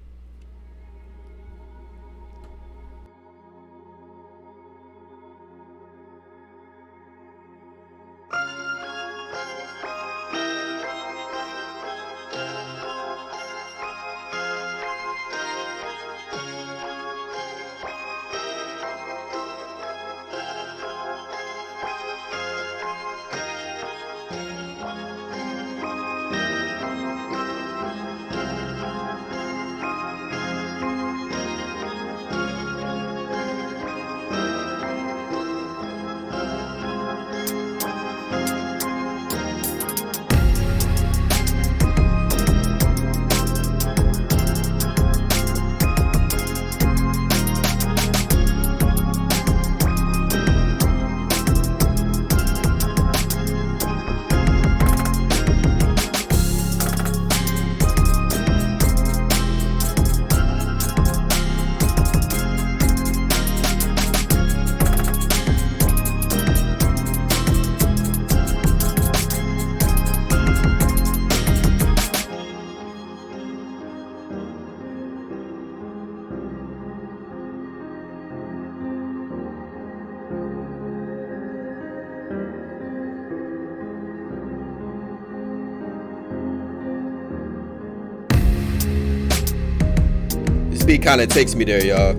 Beat kind of takes me there, y'all.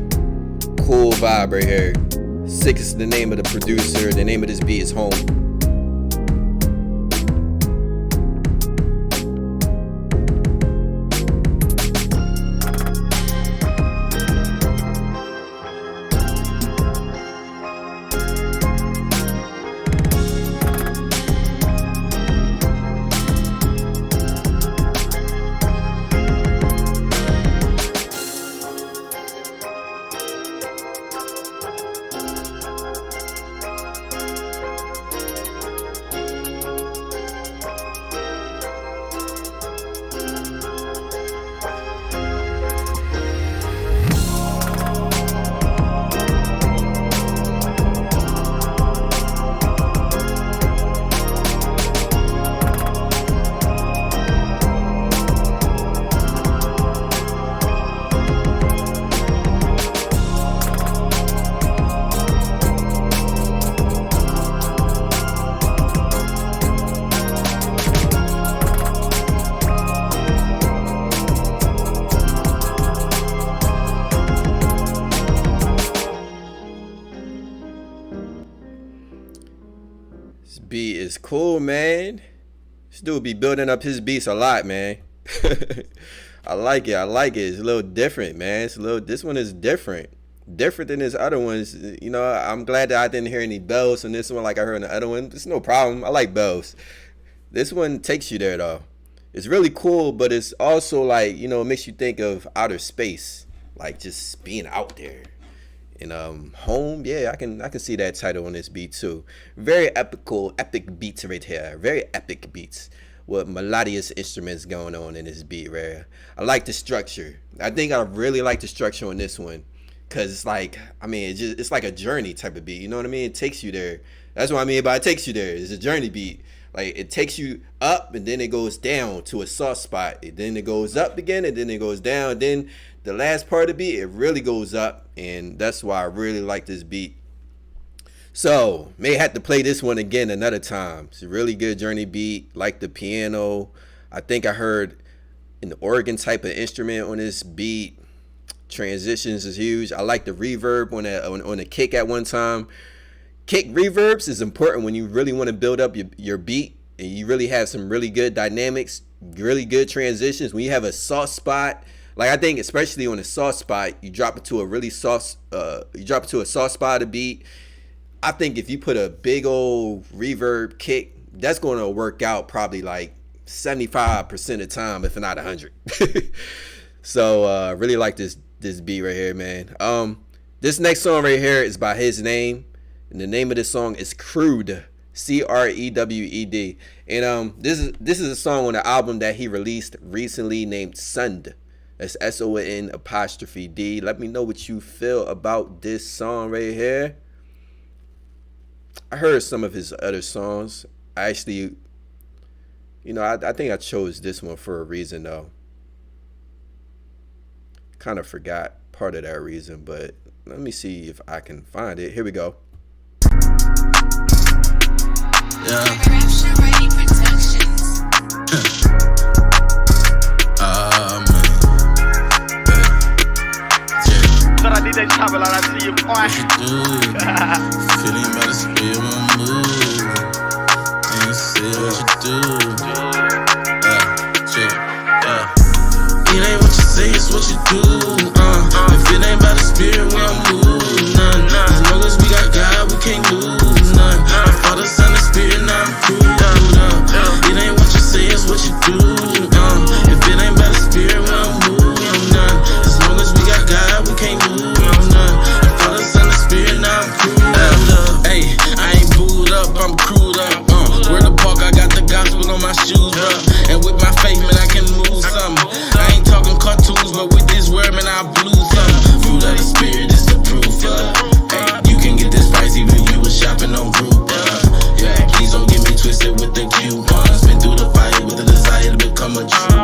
Cool vibe right here. Sick is the name of the producer. The name of this beat is Home. Beat is cool, man. This dude be building up his beats a lot, man. I like it. It's a little different, man. This one is different than his other ones. You know, I'm glad that I didn't hear any bells on this one like I heard in the other one. It's no problem. I like bells. This one takes you there though. It's really cool, but it's also like, you know, it makes you think of outer space, like just being out there And Home, yeah, I can see that title on this beat too. Very epic beats right here. Very epic beats with melodious instruments going on in this beat right here. I like the structure. I think I really like the structure on this one. Cause it's like, I mean, it's like a journey type of beat. You know what I mean? It takes you there. That's what I mean by it takes you there. It's a journey beat. Like it takes you up and then it goes down to a soft spot. And then it goes up again and then it goes down. Then the last part of the beat, it really goes up. And that's why I really like this beat. So may have to play this one again another time. It's a really good journey beat. Like the piano. I think I heard an organ type of instrument on this beat. Transitions is huge. I like the reverb on the kick at one time. Kick reverbs is important when you really want to build up your beat and you really have some really good dynamics, really good transitions. When you have a soft spot, like I think especially on a soft spot, you drop it to a really soft spot of the beat. I think if you put a big old reverb kick, that's going to work out probably like 75% of the time, if not 100. So really like this beat right here, man. This next song right here is by His Name, and the name of this song is Crude, Crewed. And this is a song on the album that he released recently named Sund. That's SON''D. Let me know what you feel about this song right here. I heard some of his other songs. I actually, I think I chose this one for a reason though. Kind of forgot part of that reason, but let me see if I can find it. Here we go. Yeah. But I did that chopper like I see you, boy. What you do? Feeling about to spill my mood. Ain't say what you do. It ain't what you say, it's what you do. If it ain't about the spirit, we don't move none. As long as we got God, we can't lose none. The Father, Son, and Spirit, now I'm proved. It ain't what you say, it's what you do. If it ain't about the spirit, we don't move none. As long as we got God, we can't lose none. The Father, Son, and Spirit, now I'm proved. Hey, I ain't booed up, I'm crewed up. Where the park, I got the gospel on my shoes, bro. And with my faith, man, I can move something. I ain't talking cartoons, but with this word, man, I blew something. Fruit of the Spirit is the proof. Hey, you can get this price even if you was shopping on Group. Yeah, please don't get me twisted with the coupons. Been through the fire with the desire to become a Jew.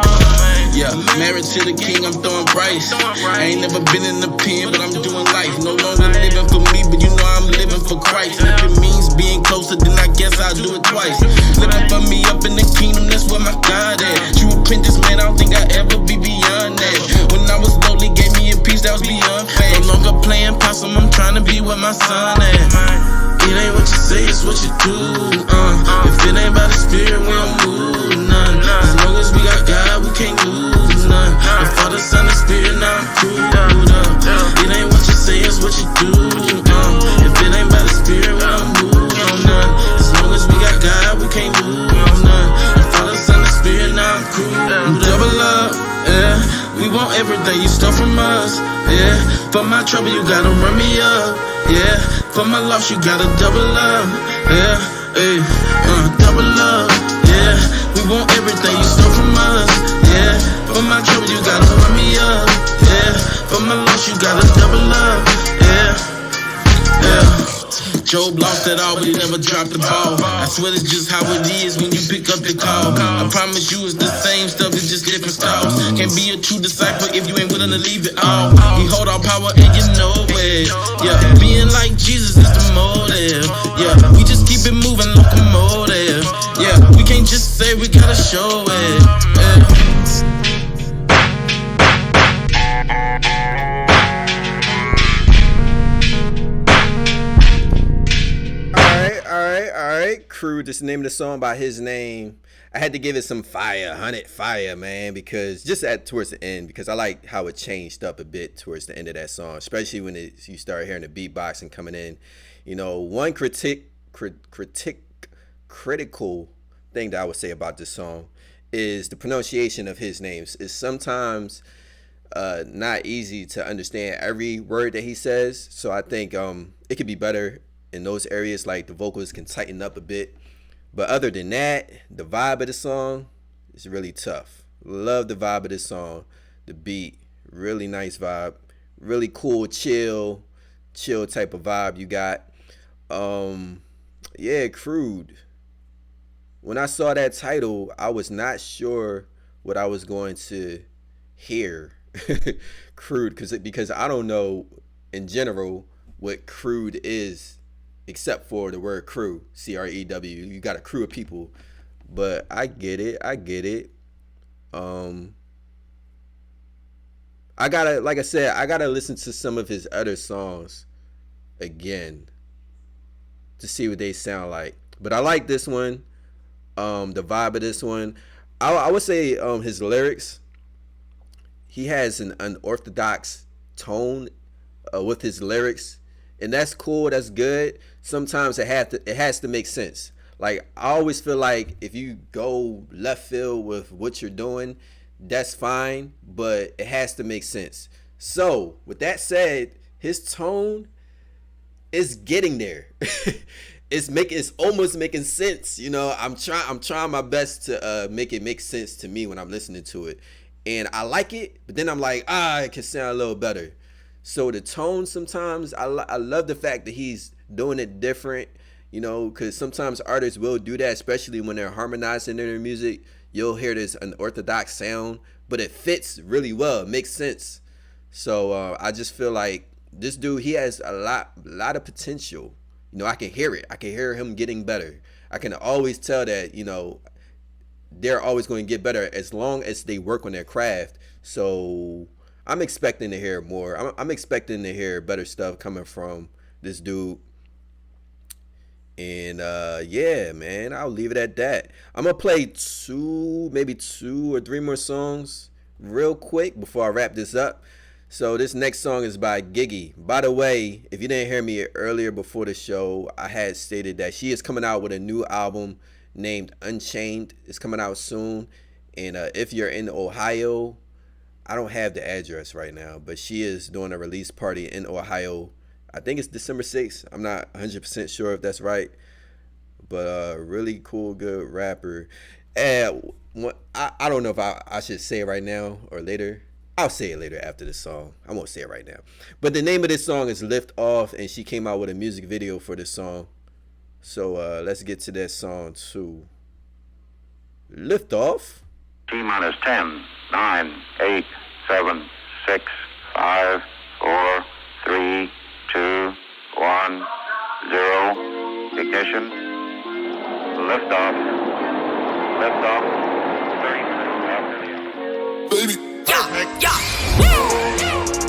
Yeah, married to the king, I'm throwing price. I ain't never been in the pen, but I'm doing life. No longer living for me, but you know I'm living for Christ. If it means being closer, then I guess I'll do it twice. Living for me up in the kingdom, that's where my God at. True apprentice, man, I don't think I'll ever be beyond that. When I was lowly, gave me a peace that was beyond faith. No longer playing possum, I'm trying to be where my son at. It ain't what you say, it's what you do. If it ain't about the spirit, we don't move none. As long as we got God, we can't lose none. The Father, Son, and Spirit, now I'm proved up. It ain't what you say, it's what you do. If it ain't about the spirit, we don't move none. As long as we got God, we can't lose none. The Father, Son, and Spirit, now I'm proved up. Double up, yeah. We want everything you stole from us, yeah. For my trouble, you gotta run me up, yeah. For my loss, you gotta double up, yeah. Hey, double up, yeah. We want everything you stole from us, yeah. For my trouble, you gotta run me up, yeah. For my loss, you gotta double up, yeah. Job lost it all, but he never dropped the ball. I swear it's just how it is when you pick up the call. I promise you it's the same stuff, it's just different styles. Can't be a true disciple if you ain't willing to leave it all. He hold all power and you know it. Yeah, being like Jesus is the motive. Yeah, we just keep it moving, locomotive. Yeah, we can't just say we gotta show it. Yeah. All right, Crew. This is the name of the song by His Name. I had to give it some fire, 100 fire, man, because just towards the end, because I like how it changed up a bit towards the end of that song, especially when you start hearing the beatboxing coming in. One critical thing that I would say about this song is the pronunciation of his names. Is sometimes not easy to understand every word that he says. So I think it could be better in those areas, like the vocals can tighten up a bit. But other than that, the vibe of the song is really tough. Love the vibe of this song. The beat, really nice vibe. Really cool, chill type of vibe you got. Yeah, Crude. When I saw that title, I was not sure what I was going to hear. Crude, because I don't know in general what crude is, except for the word crew, CREW. You got a crew of people, but I get it. Like I said, I gotta listen to some of his other songs again to see what they sound like. But I like this one, the vibe of this one. I would say his lyrics. He has an unorthodox tone with his lyrics, and that's cool. That's good. Sometimes it has to make sense. Like, I always feel like if you go left field with what you're doing, that's fine, but it has to make sense. So with that said, his tone is getting there. It's almost making sense. You know, I'm trying my best to make it make sense to me when I'm listening to it. And I like it, but then I'm like, it can sound a little better. So the tone sometimes, I love the fact that he's doing it different, you know, because sometimes artists will do that, especially when they're harmonizing their music. You'll hear this unorthodox sound, but it fits really well. It makes sense. So I just feel like this dude, he has a lot of potential. You know, I can hear it. I can hear him getting better. I can always tell that, you know, they're always going to get better as long as they work on their craft. So I'm expecting to hear more. I'm expecting to hear better stuff coming from this dude. And yeah, man, I'll leave it at that. I'm gonna play maybe two or three more songs real quick before I wrap this up. So this next song is by Gigi. By the way, if you didn't hear me earlier before the show, I had stated that she is coming out with a new album named Unchained. It's coming out soon. And if you're in Ohio, I don't have the address right now, but she is doing a release party in Ohio. I think it's December 6th. I'm not 100% sure if that's right. But really cool, good rapper. And I don't know if I should say it right now or later. I'll say it later after the song. I won't say it right now. But the name of this song is Lift Off, and she came out with a music video for this song. So let's get to that song too. Lift Off. T-minus 10, 9, 8, 7, 6, 5, 4, 3, 2, 1, 0. Ignition. Lift off. Lift off. 30 minutes after the hour. Baby. Yeah.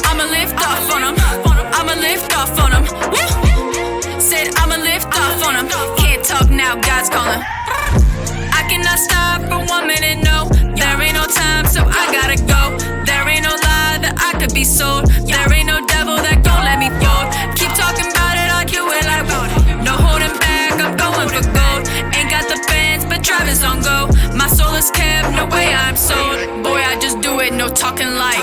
I'ma lift off on 'em. I'ma lift off on 'em. Woo. Said I'ma lift off on 'em. Can't talk now, God's calling. I cannot stop for 1 minute, no. There ain't no time, so I gotta go. There ain't no lie that I could be sold. There ain't no devil that gon' let me fold. Keep talking about it, I do it like gold. No holding back, I'm going for gold. Ain't got the fence, but drivers on go. My soul is kept, no way I'm sold. Boy, I just do it, no talking like.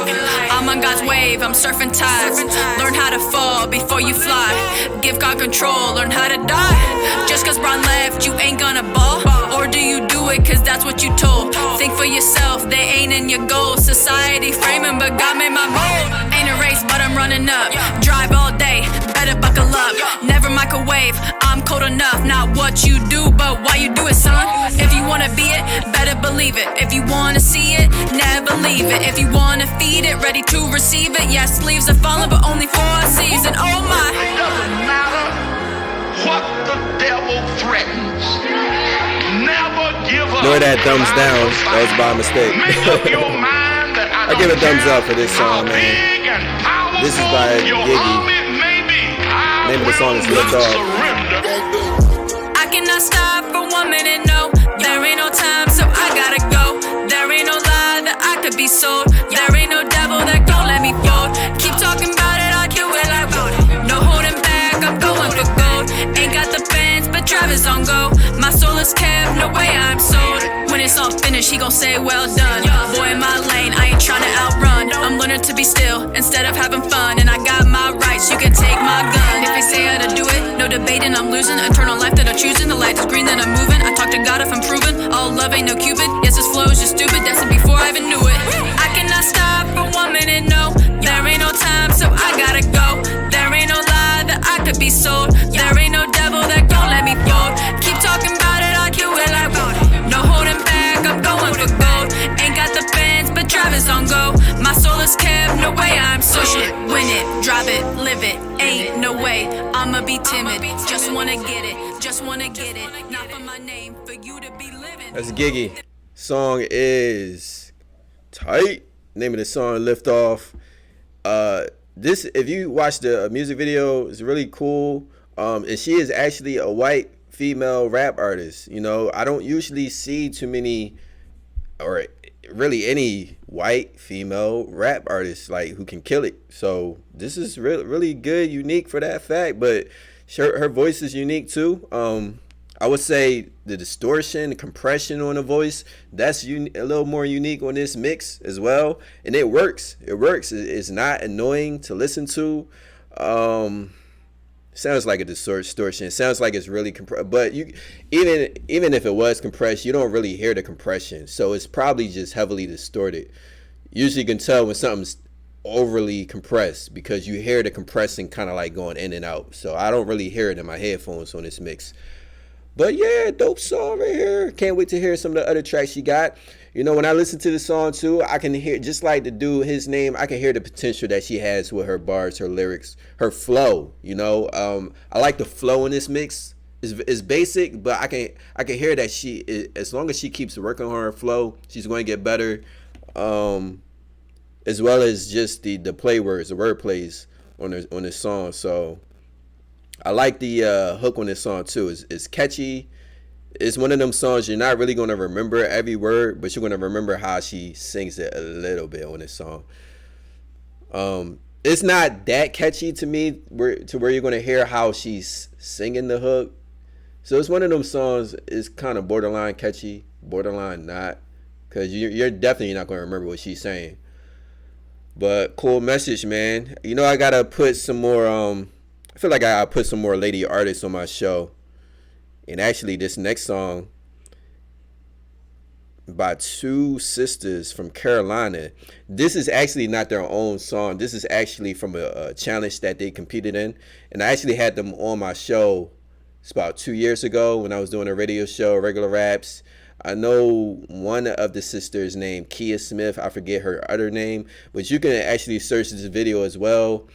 I'm on God's wave, I'm surfing tides. Learn how to fall before you fly. Give God control, learn how to die. Just cause Ron left, you ain't gonna ball. Or do you do it cause that's what you told? Think for yourself, they ain't in your goals. Society framing, but God made my mold. Ain't a race, but I'm running up. Drive all day, better buckle up. Never microwave, I'm cold enough. Not what you do, but why you do it, son. If you wanna be it, better believe it. If you wanna see it, never leave it. If you wanna feed it, ready to receive it. Yes, leaves are falling, but only for a season. Oh my. It doesn't matter what the devil threatens. Never give up. Ignore that thumbs down. That was by mistake. Make up your mind that I give a thumbs up for this song, man. This is by Gigi. Name of the song is Lift Off. I cannot stop for 1 minute, no. There ain't no time, so I gotta go. There ain't no lie that I could be sold. There ain't no devil that gon' let me fold. Keep talking about it, I do it like gold. No holding back, I'm going for gold. Ain't got the fence, but drivers on go. My soul is kept, no way I'm sold. When it's all finished, he gon' say well done. Boy in my lane, I ain't tryna outrun. I'm learning to be still instead of having fun. And I got my rights, you can take my gun. If they say how to do it, no debating, I'm losing. Eternal life that I'm choosing, the light is green that I'm moving. I talk to God if I'm proven, all love ain't no Cupid. Yes, his flow is just stupid, that's it before I even knew it. I cannot stop for 1 minute, no. There ain't no time, so I gotta go. There ain't no lie that I could be sold. There ain't no devil that gon' let me fold. Keep talking about it, I do it like gold. No holding back, I'm going for gold. Ain't got the fence, but drivers on go. My soul is kept, no way I'm sold. Push it, win it, drive it, live it. Ain't no way, I'ma be timid. Just wanna get it, just wanna get it. Not for my name, for you to be living. That's Giggy. Song is tight. Name of the song, Lift Off. This, if you watch the music video, it's really cool. And she is actually a white female rap artist. You know, I don't usually see too many, or really any white female rap artists like who can kill it. So this is really good, unique for that fact. But her voice is unique too. I would say the distortion, the compression on the voice, that's a little more unique on this mix as well. And it works. It works. It's not annoying to listen to. Sounds like a distortion. It sounds like it's really compressed. But you, even if it was compressed, you don't really hear the compression. So it's probably just heavily distorted. Usually you can tell when something's overly compressed because you hear the compressing kind of like going in and out. So I don't really hear it in my headphones on this mix. But yeah, dope song right here. Can't wait to hear some of the other tracks she got. You know, when I listen to the song too, I can hear, just like the dude, his name, I can hear the potential that she has with her bars, her lyrics, her flow. You know, I like the flow in this mix. It's basic, but I can hear that she, as long as she keeps working on her flow, she's going to get better. As well as just the play words, the word plays on this song. So I like the hook on this song too. It's catchy. It's one of them songs you're not really going to remember every word, but you're going to remember how she sings it a little bit on this song. It's not that catchy to me where you're going to hear how she's singing the hook. So it's one of them songs, it's kind of borderline catchy, borderline not, because you're definitely not going to remember what she's saying. But cool message, man. You know, I got to put some more, I feel like I put some more lady artists on my show. And actually, this next song by two sisters from Carolina. This is actually not their own song. This is actually from a challenge that they competed in. And I actually had them on my show. It's about 2 years ago when I was doing a radio show, Irregular Raps. I know one of the sisters named Kia Smith. I forget her other name. But you can actually search this video as well.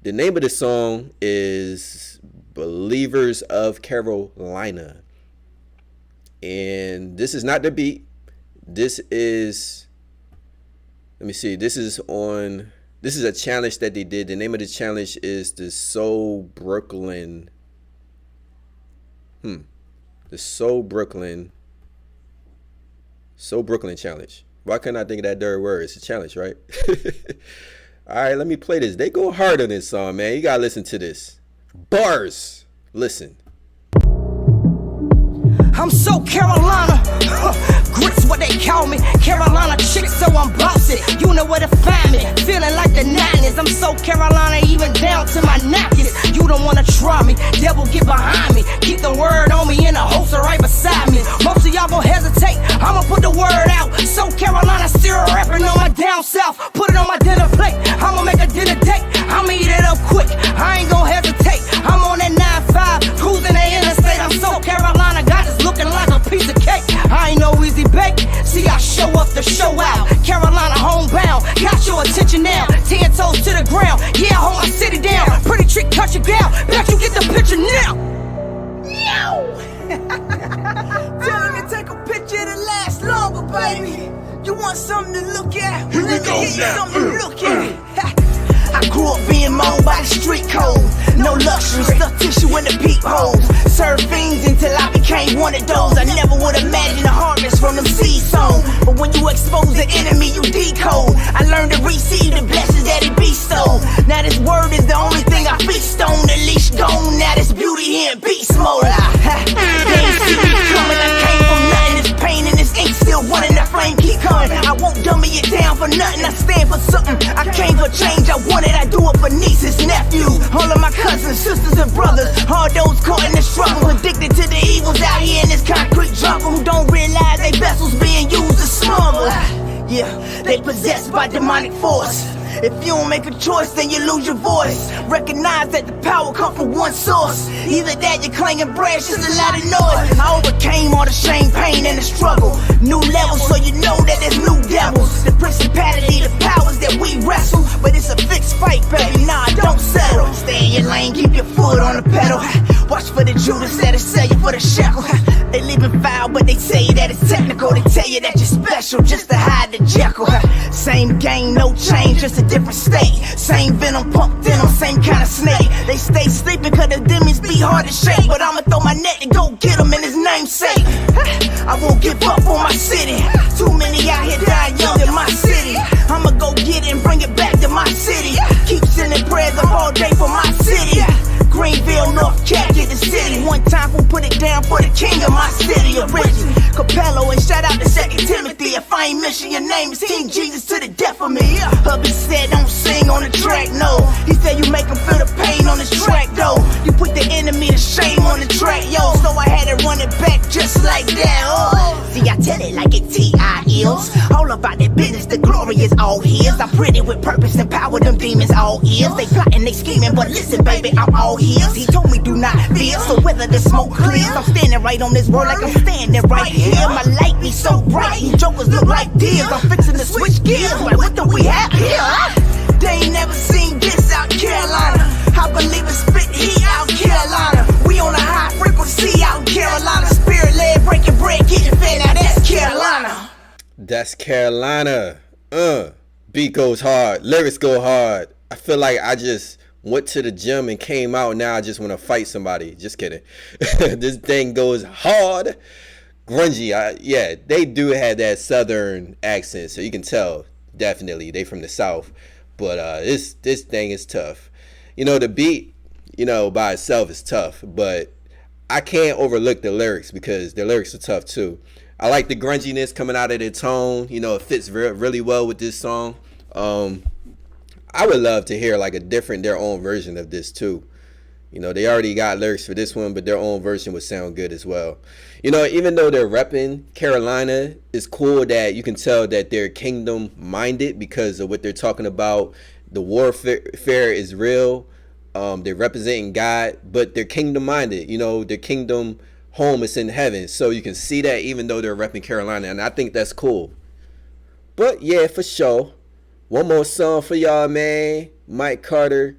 The name of the song is Believers of Carolina. And this is not the beat. This is, let me see, this is a challenge that they did. The name of the challenge is the Soul Brooklyn. The Soul Brooklyn challenge. Why couldn't I think of that third word? It's a challenge, right? All right, let me play this. They go hard on this song, man. You gotta listen to this. Bars. Listen. I'm so Carolina, grits what they call me. Carolina chick, so I'm bossy. You know where to find me, feeling like the 90s. I'm so Carolina, even down to my napkins. You don't wanna try me, devil get behind me. Keep the word on me in a holster right beside me. Most of y'all gon' hesitate, I'ma put the word out. So Carolina, still rapping on my down south. Put it on my dinner plate, I'ma make a dinner date. I'ma eat it up quick, I ain't gon' hesitate. I'm on that 9-5, cruising the interstate. I'm so Carolina, got this looking like a piece of cake. I ain't no easy bake. See, I show up to show out. Carolina homebound, got your attention now. 10 toes to the ground. Yeah, hold my city down. Pretty trick, cut your gal. Bet you get the picture now. Tell me to take a picture that lasts longer, baby. You want something to look at? Here we go now. Something to look at. I grew up being moaned by the street code. No luxury, stuff tissue in the peepholes. Served fiends until I became one of those. I never would imagine a harvest from them seed sown. But when you expose the enemy, you decode. I learned to receive the blessings that he bestowed. Now this word is the only thing I feast on. The leash gone, now this beauty here in beast mode. They ain't see me coming, I came from nothing. This pain and this ink flame keep coming. I won't dummy it down for nothing. I stand for something. I came for change. I want it. I do it for nieces, nephews, all of my cousins, sisters, and brothers. All those caught in the struggle, addicted to the evils out here in this concrete jungle, who don't realize they vessels being used to smuggle. Yeah, they possessed by demonic force. If you don't make a choice, then you lose your voice. Recognize that the power comes from one source. Either that, you're clanging brass, just a lot of noise. I overcame all the shame, pain, and the struggle. New levels, so you know that there's new devils. The principality, the powers that we wrestle. But it's a fixed fight, baby, nah, don't settle. Stay in your lane, keep your foot on the pedal. Watch for the Judas that'll sell you for the shekel. They living foul, but they tell you that it's technical. They tell you that you're special, just to hide the Jekyll. Same game, no change, just a different state. Same venom pumped in them, same kind of snake. They stay sleeping cause the demons be hard to shake. But I'ma throw my net and go get them in his namesake. I won't give up on my city. Too many out here dying young in my city. I'ma go get it and bring it back to my city. Keep sending prayers up all day for my city. Greenville, North Cat, get the city. One time who put it down for the king of my city. Origin, Capello, and shout out to 2 Timothy. If I ain't mention your name, it's King Jesus to the death of me. Hubby said don't sing on the track, no. He said you make him feel the pain on this track, though. You put the enemy to shame on the track, yo. So I had to run it back just like that, oh. See, I tell it like it T.I.L.'s. All about that business, the glory is all his. I'm pretty with purpose and power, them demons all ears. They plotting, they scheming, but listen, baby, I'm all his. He told me do not fear, so whether the smoke clears, I'm standing right on this word like I'm standing right here. My light be so bright, you jokers look like deers. I'm fixing to switch gears, like what do we have here? They ain't never seen this out Carolina. I believe it's spit heat out Carolina. We on a high frequency out Carolina. Spirit led, breaking bread, getting fed. Now that's Carolina. That's Carolina. Beat goes hard, lyrics go hard. I feel like I just went to the gym and came out. Now I just want to fight somebody. Just kidding. This thing goes hard. Grungy. Yeah, they do have that southern accent, so you can tell definitely they from the south. But this thing is tough. You know, the beat, you know, by itself is tough, but I can't overlook the lyrics because the lyrics are tough too. I like the grunginess coming out of their tone. You know, it fits really well with this song. I would love to hear like their own version of this too. You know, they already got lyrics for this one, but their own version would sound good as well. You know, even though they're repping Carolina, it's cool that you can tell that they're kingdom minded because of what they're talking about. The warfare is real. They're representing God, but they're kingdom minded. You know, their kingdom home is in heaven. So you can see that even though they're repping Carolina, and I think that's cool. But yeah, for sure. One more song for y'all, man. Mike Carter.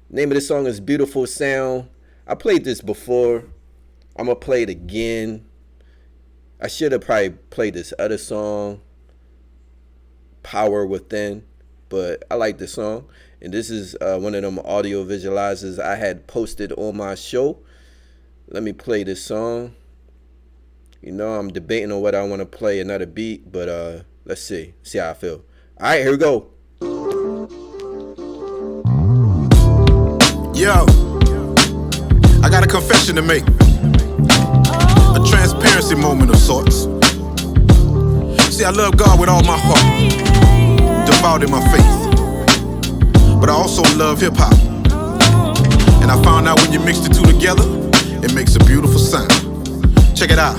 Name of the song is Beautiful Sound. I played this before. I'm going to play it again. I should have probably played this other song, Power Within. But I like this song. And this is one of them audio visualizers I had posted on my show. Let me play this song. You know, I'm debating on whether I want to play another beat. But let's see how I feel. All right, here we go. Yo, I got a confession to make. A transparency moment of sorts. See, I love God with all my heart, devout in my faith. But I also love hip-hop. And I found out when you mix the two together, it makes a beautiful sound. Check it out.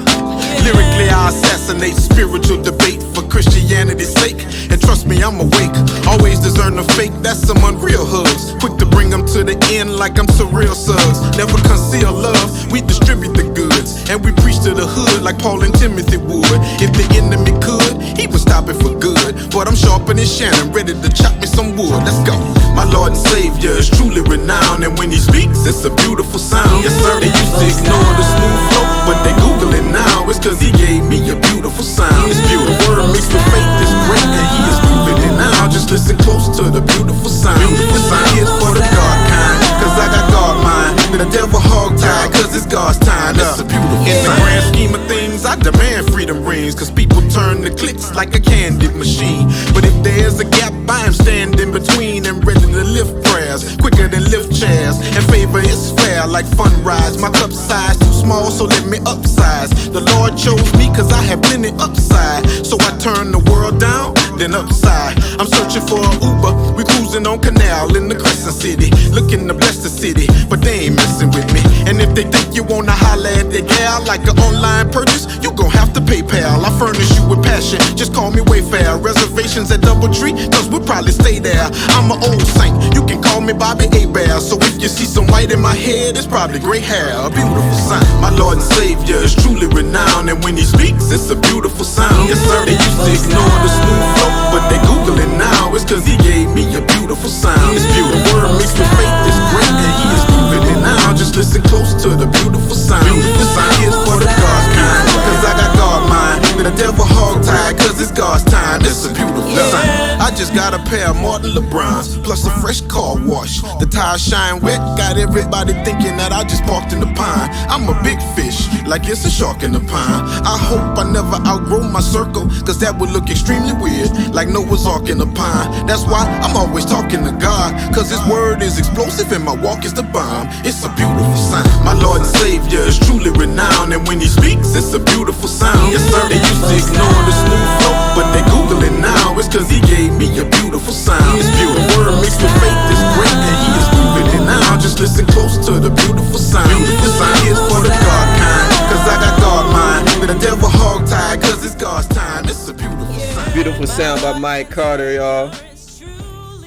Lyrically, I assassinate spiritual debate for Christianity's sake. And trust me, I'm awake. Always discern the fake, that's some unreal hugs. Quick to bring them to the end like I'm surreal suds. Never conceal love, we distribute the goods. And we preach to the hood like Paul and Timothy would. If the enemy could, he would stop it for good. But I'm sharper than Shannon, ready to chop me some wood. Let's go. My Lord and Savior is truly renowned. And when he speaks, it's a beautiful sound. Yes sir, they used to ignore the smooth flow, but they Google it now. It's cause he gave me a beautiful sound. It's beautiful. Word mixed with faith is great, and he is proving it now. Just listen close to the beautiful sound. Beautiful sound is for the God kind, cause I got God mind. The devil hog tied, cause it's God's time. That's a beautiful sound. In the grand scheme of things, I demand freedom rings, cause people turn the clicks like a candy machine. But if there's a gap, I am standing between and ready to lift prayers quicker than lift chairs. And favor is fair, like fun rides. My cup size too small, so let me upsize. The Lord chose me cause I have plenty upside. So I turn the world down, then upside. I'm searching for an Uber, we cruising on Canal in the Crescent City, looking to bless the city, but they ain't messing with me. And if they think you wanna holler at the gal like an online purchase, you gon' have to PayPal. I furnish you with passion, just call me Wayfair. Reservations at Doubletree, cause we'll probably stay there. I'm an old saint, you can call me Bobby Abear. So if you see some white in my head, it's probably gray hair, a beautiful sign. My Lord and Savior is truly renowned, and when he speaks, it's a beautiful sound. Yes sir, they used to ignore the smooth flow, but they Google it now. It's cause he gave me a beautiful sound. It's beautiful, word mixed with faith is great, and he is proving it now. Just listen close to the beautiful sound. This sound is for the God's kind, cause I got God mind. The devil hog tied, cause it's God's time. It's a beautiful sign. I just got a pair of Martin LeBrons, plus a fresh car wash. The tires shine wet, got everybody thinking that I just parked in the pine. I'm a big fish, like it's a shark in the pine. I hope I never outgrow my circle, cause that would look extremely weird, like Noah's Ark in the pine. That's why I'm always talking to God, cause his word is explosive and my walk is the bomb. It's a beautiful sign. My Lord and Savior is truly renowned, and when he speaks, it's a beautiful sound. Yes sir, they used to ignore the smooth flow, but they Google it now. It's cause he gave me a beautiful sound. It's beautiful, word mixed with faith is great, and he is proving it now. Just listen close to the beautiful sound. This sound is for the God kind, cause I got God mind. The devil hog tied, cause it's God's time. It's a beautiful sound. Beautiful sound by Mike Carter, y'all.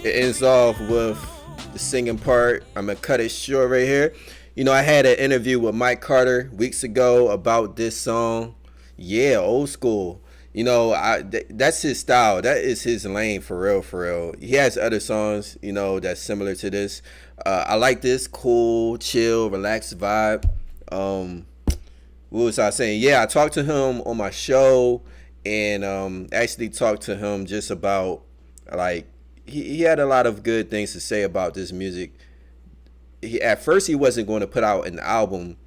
It ends off with the singing part. I'm gonna cut it short right here. You know, I had an interview with Mike Carter weeks ago about this song. Yeah, old school. You know, that's his style. That is his lane, for real, for real. He has other songs, you know, that's similar to this. I like this cool, chill, relaxed vibe. What was I saying? Yeah, I talked to him on my show, and actually talked to him just about, like, he had a lot of good things to say about this music. At first, he wasn't going to put out an album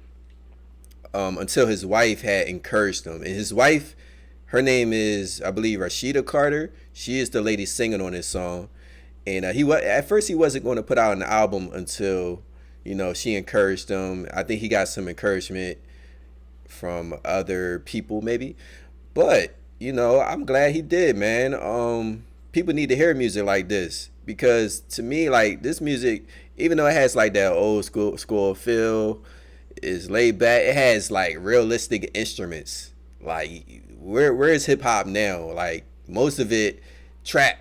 until his wife had encouraged him. And his wife, her name is, I believe, Rashida Carter. She is the lady singing on this song. And at first he wasn't going to put out an album until, you know, she encouraged him. I think he got some encouragement from other people maybe. But, you know, I'm glad he did, man. People need to hear music like this, because to me, like, this music, even though it has like that old school feel, is laid back, it has like realistic instruments. Like, where is hip hop now? Like, most of it trap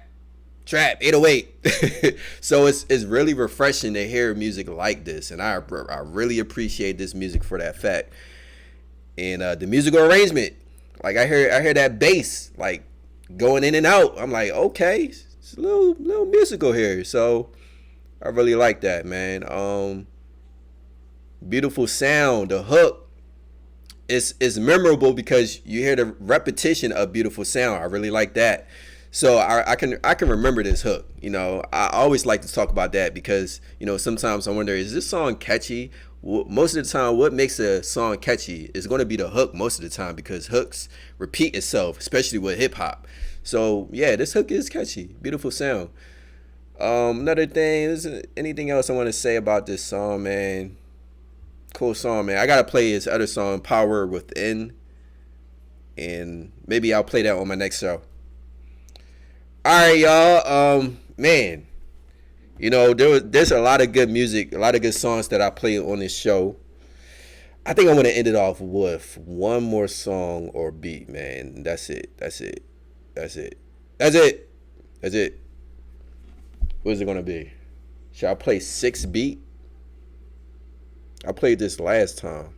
808. So it's really refreshing to hear music like this, and I really appreciate this music for that fact. And the musical arrangement, like, I hear that bass like going in and out. I'm like, okay, it's a little musical here. So I really like that, man. Beautiful sound. The hook is memorable because you hear the repetition of beautiful sound. I really like that. So I can remember this hook. You know, I always like to talk about that because, you know, sometimes I wonder, is this song catchy? Most of the time, what makes a song catchy is going to be the hook most of the time, because hooks repeat itself, especially with hip hop. So yeah, this hook is catchy. Beautiful sound. Another thing, is anything else I want to say about this song, man? Cool song, man. I gotta play his other song, Power Within, and maybe I'll play that on my next show. Alright, y'all. Man, you know, there's a lot of good music, a lot of good songs that I play on this show. I think I'm gonna end it off with one more song or beat, man. That's it. What is it gonna be? Should I play 6 beat? I played this last time.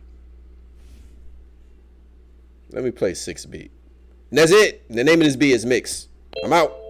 Let me play 6 beat. And that's it. The name of this beat is Mix. I'm out.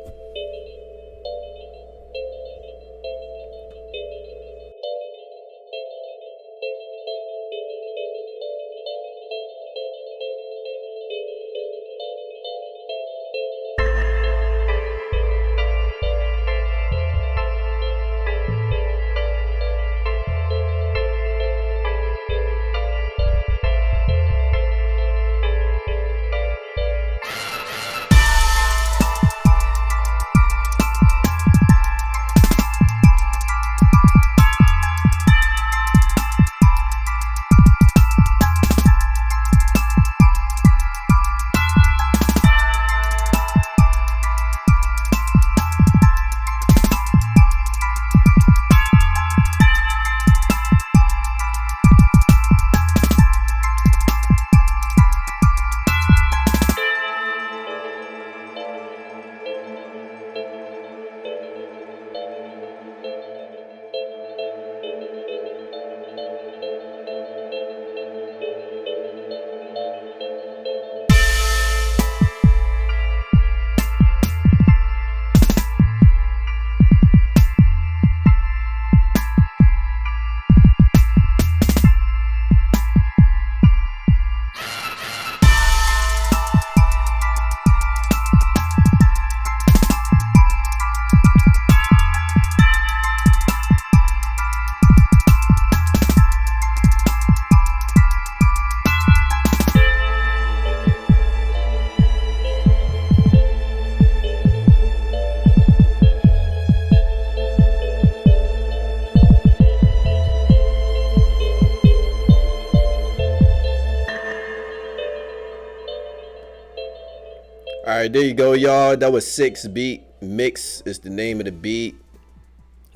right, there you go, y'all. That was 6 Beat Mix is the name of the beat.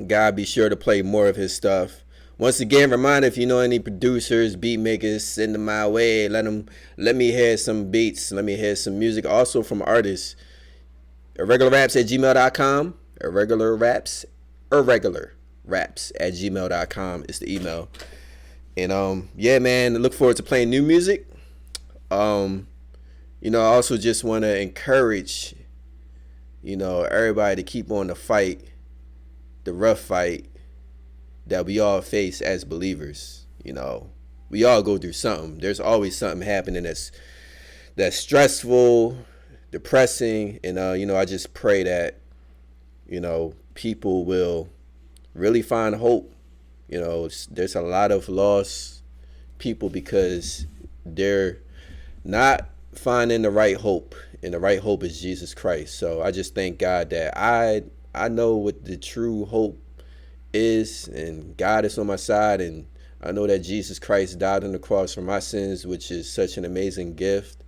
God, be sure to play more of his stuff. Once again, reminder, if you know any producers, beat makers, send them my way. Let me hear some beats. Let me hear some music. Also from artists. irregularraps@gmail.com. irregularraps@gmail.com is the email. And yeah, man, look forward to playing new music. I also just want to encourage, everybody to keep on the fight, the rough fight that we all face as believers. We all go through something. There's always something happening that's stressful, depressing, and I just pray that people will really find hope. There's a lot of lost people because they're not finding the right hope, and the right hope is Jesus Christ. So I just thank God that I know what the true hope is, and God is on my side, and I know that Jesus Christ died on the cross for my sins, which is such an amazing gift.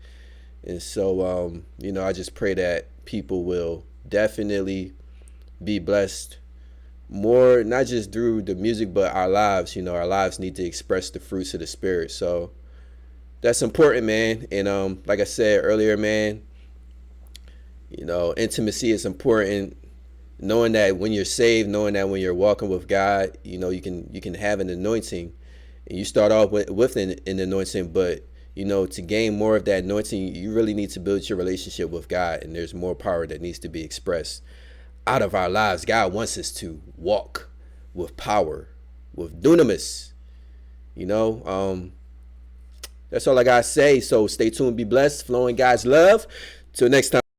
And so I just pray that people will definitely be blessed more, not just through the music, but our lives. Our lives need to express the fruits of the Spirit. So that's important, man. And like I said earlier, man, intimacy is important. Knowing that when you're saved, knowing that when you're walking with God, you can have an anointing, and you start off with an anointing, but to gain more of that anointing, you really need to build your relationship with God, and there's more power that needs to be expressed out of our lives. God wants us to walk with power, with dunamis. That's all I gotta say. So stay tuned, be blessed, flowing God's love. Till next time.